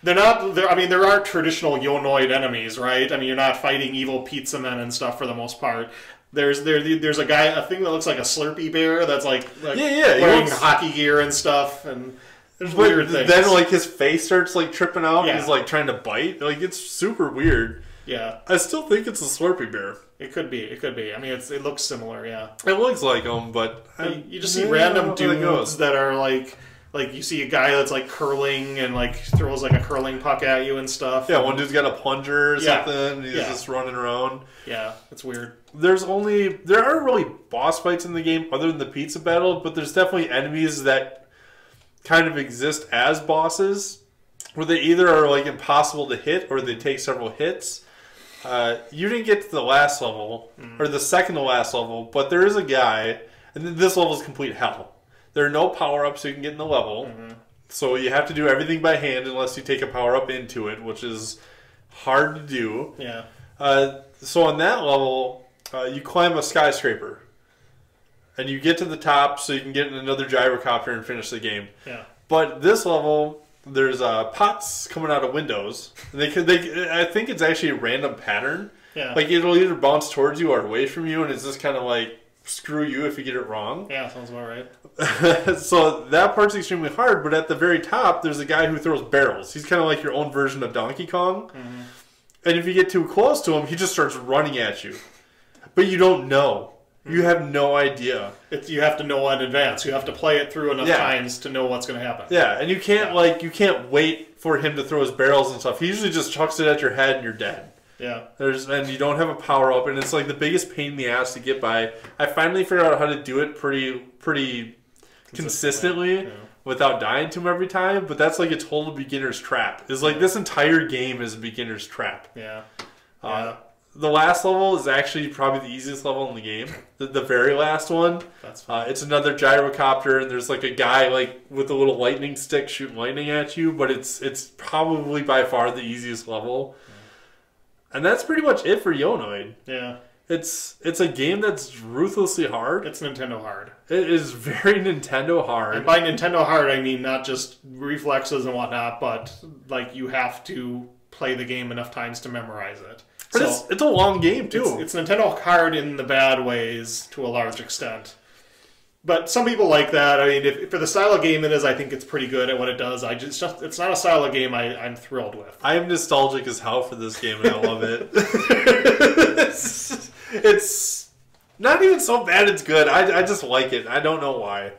I mean, there are traditional Yonoid enemies, right? I mean, you're not fighting evil pizza men and stuff for the most part. There's a thing that looks like a Slurpee bear that's like wearing hockey gear and stuff, and there's weird things. Then like his face starts like tripping out. Yeah. He's like trying to bite. Like it's super weird. Yeah, I still think it's a Slurpee bear. It could be. It could be. I mean, it looks similar. Yeah, it looks like him, but you just see random dudes that are like. Like, you see a guy that's, like, curling and, like, throws, like, a curling puck at you and stuff. Yeah, one dude's got a plunger or something, and he's just running around. Yeah, it's weird. There aren't really boss fights in the game other than the pizza battle, but there's definitely enemies that kind of exist as bosses. where they either are like impossible to hit or they take several hits. You didn't get to the last level, or the second to last level, but there is a guy, and this level is complete hell. There are no power-ups so you can get in the level, so you have to do everything by hand unless you take a power-up into it, which is hard to do. Yeah. So on that level, you climb a skyscraper, and you get to the top so you can get in another gyrocopter and finish the game. Yeah. But this level, there's pots coming out of windows. I think it's actually a random pattern. Yeah. Like it'll either bounce towards you or away from you, and it's just kind of like screw you if you get it wrong. Yeah, sounds about right. So that part's extremely hard. But at the very top, there's a guy who throws barrels. He's kind of like your own version of Donkey Kong. And if you get too close to him, he just starts running at you. But you don't know. You have no idea. You have to know in advance. You have to play it through enough times to know what's going to happen. Yeah, and you can't you can't wait for him to throw his barrels and stuff. He usually just chucks it at your head and you're dead. Yeah. And you don't have a power up, and it's like the biggest pain in the ass to get by. I finally figured out how to do it pretty consistently without dying to him every time. But that's like a total beginner's trap. It's like this entire game is a beginner's trap. Yeah. The last level is actually probably the easiest level in the game. The very last one. That's fine. It's another gyrocopter, and there's like a guy like with a little lightning stick shooting lightning at you. But it's probably by far the easiest level. And that's pretty much it for Yonoid. Yeah. It's a game that's ruthlessly hard. It's Nintendo hard. It is very Nintendo hard. And by Nintendo hard, I mean not just reflexes and whatnot, but like you have to play the game enough times to memorize it. But it's a long game, too. It's Nintendo hard in the bad ways to a large extent. But some people like that. I mean, for the style of game it is, I think it's pretty good at what it does. It's not a style of game I'm thrilled with. I am nostalgic as hell for this game, and I love it. It's not even so bad it's good. I just like it. I don't know why.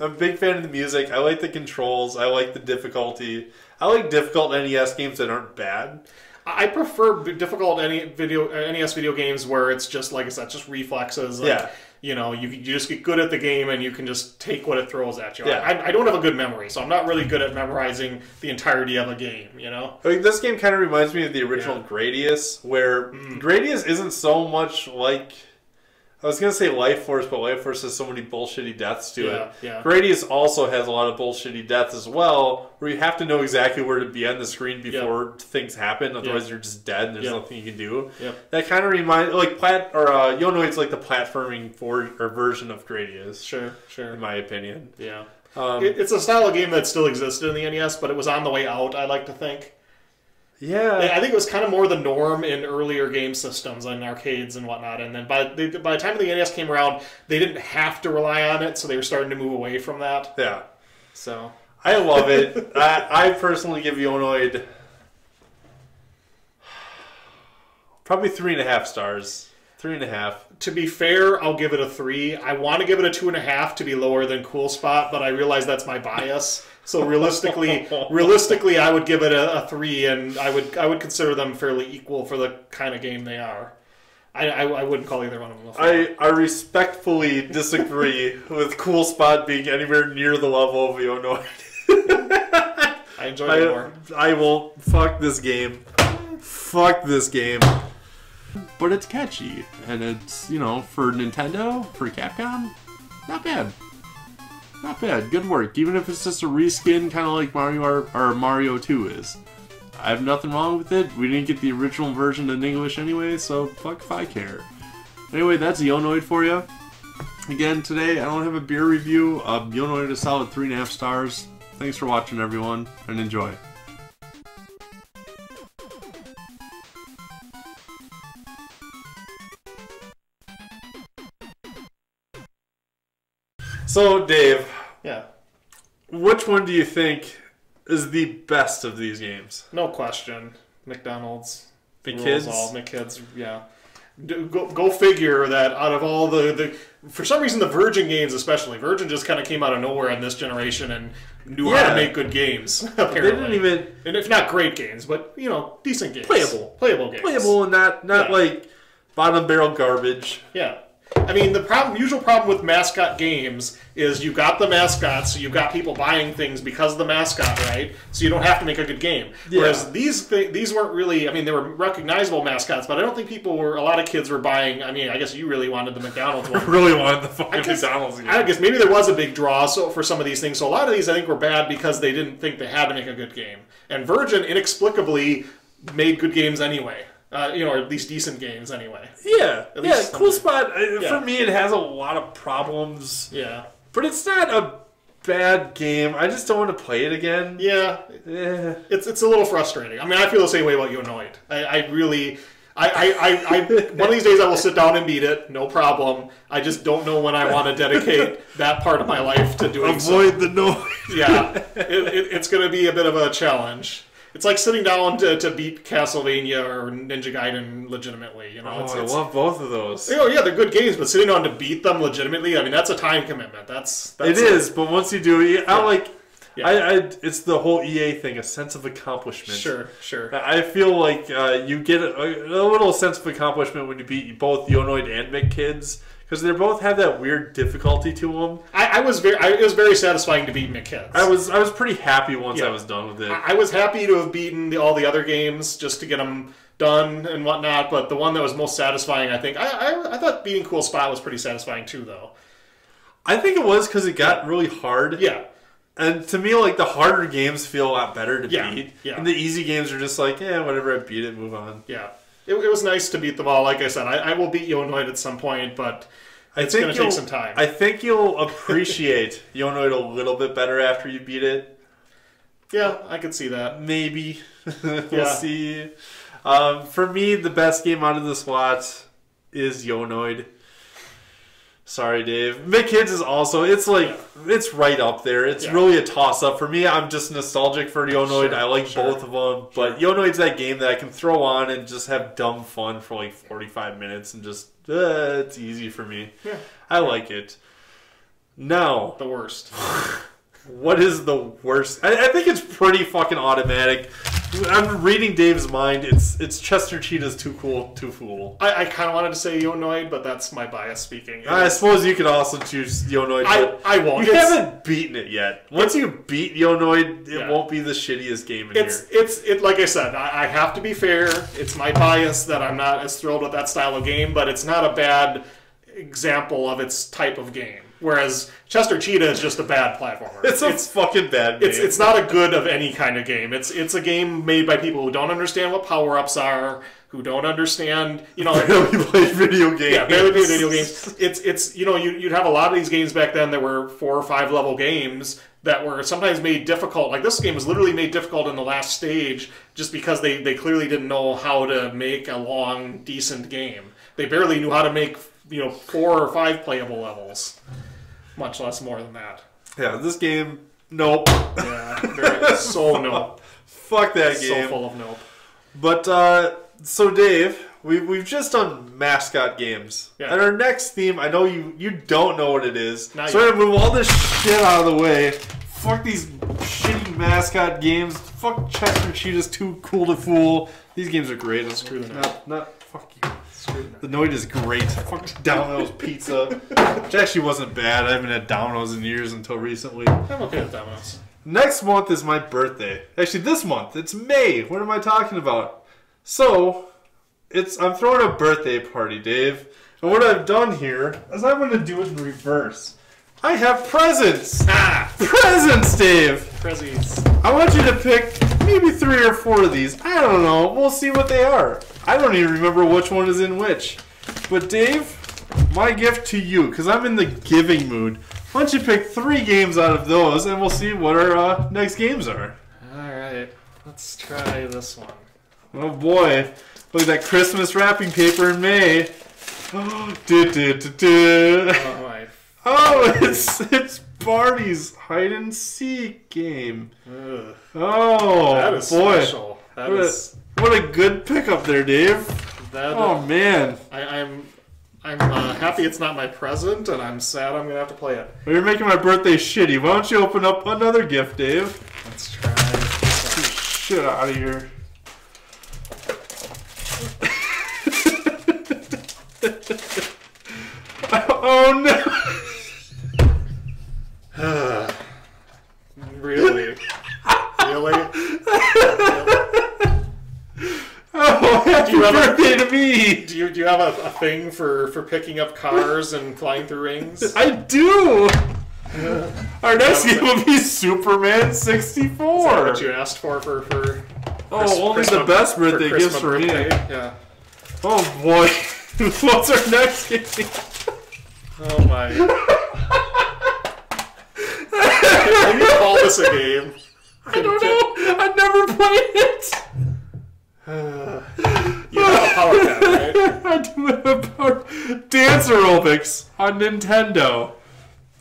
I'm a big fan of the music. I like the controls. I like the difficulty. I like difficult NES games that aren't bad. I prefer difficult NES video games where it's just, like I said, just reflexes. Like, you know, you just get good at the game and you can just take what it throws at you. Yeah. I don't have a good memory, so I'm not really good at memorizing the entirety of a game, you know? I mean, this game kind of reminds me of the original Gradius, where Gradius isn't so much like... I was going to say Life Force, but Life Force has so many bullshitty deaths to it. Yeah. Gradius also has a lot of bullshitty deaths as well, where you have to know exactly where to be on the screen before things happen, otherwise you're just dead and there's nothing you can do. That kind of reminds... Like, Yonoid's like the platforming version of Gradius. Sure. In my opinion. Yeah. It's a style of game that still existed in the NES, but it was on the way out, I like to think. Yeah. I think it was kind of more the norm in earlier game systems and arcades and whatnot. And then by the time the NES came around, they didn't have to rely on it, so they were starting to move away from that. Yeah. So I love it. I personally give Yonoid probably 3.5 stars. 3.5. To be fair, I'll give it a 3. I want to give it a 2.5 to be lower than Cool Spot, but I realize that's my bias. So realistically, I would give it a 3, and I would consider them fairly equal for the kind of game they are. I wouldn't call either one of them a 4. I respectfully disagree with Cool Spot being anywhere near the level of Yonoid. I enjoy it more. I will fuck this game. Fuck this game. But it's catchy, and it's, you know, for Nintendo, for Capcom, not bad. Not bad. Good work. Even if it's just a reskin, kind of like Mario or Mario 2 is. I have nothing wrong with it. We didn't get the original version in English anyway, so fuck if I care. Anyway, that's Yonoid for you. Again, today I don't have a beer review. Yonoid is a solid 3.5 stars. Thanks for watching, everyone, and enjoy. So, Dave. Yeah. Which one do you think is the best of these games? No question. McDonald's. McKids? McKids, yeah. Go figure that out of all the... For some reason, the Virgin games especially. Virgin just kind of came out of nowhere in this generation and knew how to make good games, apparently. They didn't even... And if not great games, but, you know, decent games. Playable. Playable games. Playable and not like bottom barrel garbage. Yeah. I mean, the usual problem with Mascot games is you got the mascot, so you've got people buying things because of the mascot, right? So you don't have to make a good game. Yeah. Whereas these weren't really, I mean, they were recognizable mascots, but I don't think a lot of kids were buying, I mean, I guess you really wanted the McDonald's one. I really wanted the fucking McDonald's game. I guess maybe there was a big draw for some of these things. So a lot of these I think were bad because they didn't think they had to make a good game. And Virgin inexplicably made good games anyway. Or at least decent games anyway. Yeah, Cool Spot, for me, it has a lot of problems. Yeah. But it's not a bad game. I just don't want to play it again. Yeah. It's a little frustrating. I mean, I feel the same way about Yonoid. I really... one of these days I will sit down and beat it, no problem. I just don't know when I want to dedicate that part of my life to doing Avoid the noise. Yeah. It's going to be a bit of a challenge. It's like sitting down to beat Castlevania or Ninja Gaiden legitimately. You know, I love both of those. Yeah, they're good games, but sitting down to beat them legitimately, I mean, that's a time commitment. It is, but once you do, it's the whole EA thing, a sense of accomplishment. Sure. I feel like you get a little sense of accomplishment when you beat both Yonoid and McKids. Because they both have that weird difficulty to them. It was very satisfying to beat McKids. I was pretty happy once I was done with it. I was happy to have beaten all the other games just to get them done and whatnot. But the one that was most satisfying, I think, I thought beating Cool Spot was pretty satisfying too, though. I think it was because it got really hard. Yeah. And to me, like, the harder games feel a lot better to beat. Yeah. And the easy games are just like, whatever, I beat it, move on. Yeah. It was nice to beat them all. Like I said, I will beat Yonoid at some point, but it's going to take some time. I think you'll appreciate Yonoid a little bit better after you beat it. Yeah, I could see that. Maybe. We'll see. For me, the best game out of the slot is Yonoid. Sorry, Dave. McKids is also, it's right up there. It's really a toss-up. For me, I'm just nostalgic for Yonoid. Sure, I like both of them. But Yonoid's that game that I can throw on and just have dumb fun for like 45 minutes and just, it's easy for me. Yeah. I like it. Now. The worst. What is the worst? I think it's pretty fucking automatic. I'm reading Dave's mind. It's Chester Cheetah's Too Cool, Too Fool. I kind of wanted to say Yonoid, but that's my bias speaking. I suppose you could also choose Yonoid. I won't. You haven't beaten it yet. Once you beat Yonoid, it won't be the shittiest game in here. Like I said, I have to be fair. It's my bias that I'm not as thrilled with that style of game, but it's not a bad example of its type of game. Whereas Chester Cheetah is just a bad platformer. It's a fucking bad game. It's not a good of any kind of game. It's a game made by people who don't understand what power-ups are, who don't understand, barely play video games. Yeah, barely play video games. It's you'd have a lot of these games back then that were 4 or 5 level games that were sometimes made difficult. Like this game was literally made difficult in the last stage just because they clearly didn't know how to make a long, decent game. They barely knew how to make 4 or 5 playable levels. Much less more than that. Yeah, this game, nope. Yeah, so nope. Fuck that game. So full of nope. But, so Dave, we've just done Mascot games. Yeah. And our next theme, I know you don't know what it is. So Not we're yet. going to move all this shit out of the way. Fuck these shitty Mascot games. Fuck Chester Cheetah's Too Cool to Fool. These games are great. Screw the Noid. Not fuck you. The Noid is great. Fuck Domino's Pizza. Which actually wasn't bad. I haven't had Domino's in years until recently. I'm okay with Domino's. Next month is my birthday. Actually, this month. It's May. What am I talking about? So, I'm throwing a birthday party, Dave. And what I've done here is I'm going to do it in reverse. I have presents. Presents, Dave. Prezzies. I want you to pick maybe 3 or 4 of these. I don't know. We'll see what they are. I don't even remember which one is in which. But Dave, my gift to you, because I'm in the giving mood, why don't you pick 3 games out of those, and we'll see what our next games are. Alright, let's try this one. Oh boy. Look at that Christmas wrapping paper in May. Oh, oh, it's Barney's hide and seek game. Ugh. Oh, that is boy. special. What a good pickup there, Dave. Oh man. I'm happy it's not my present, and I'm sad I'm gonna have to play it. Well, you're making my birthday shitty. Why don't you open up another gift, Dave? Let's try. Get this shit out of here. Oh no! Really? Really? Oh, happy birthday to me! Do you have a thing for picking up cars and flying through rings? I do! Our next game will be Superman 64. Is that what you asked for only the best birthday gifts for me. Yeah. Oh boy. What's our next game? Oh my. Can you call this a game? I don't know. I've never played it. You have a power pad, right? I do have a power. Dance aerobics on Nintendo.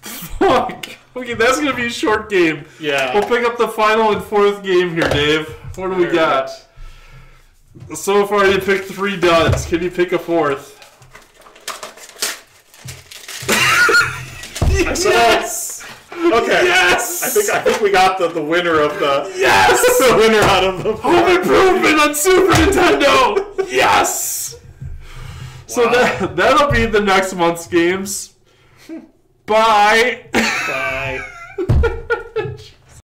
Fuck. Okay, that's gonna be a short game. Yeah. We'll pick up the final and fourth game here, Dave. What do we got? So far, you picked 3 duds. Can you pick a fourth? Yes. Okay. Yes. I think we got the winner of the. Yes. The winner out of the. Home Improvement on Super Nintendo. Yes. So that'll be the next month's games. Bye. Bye.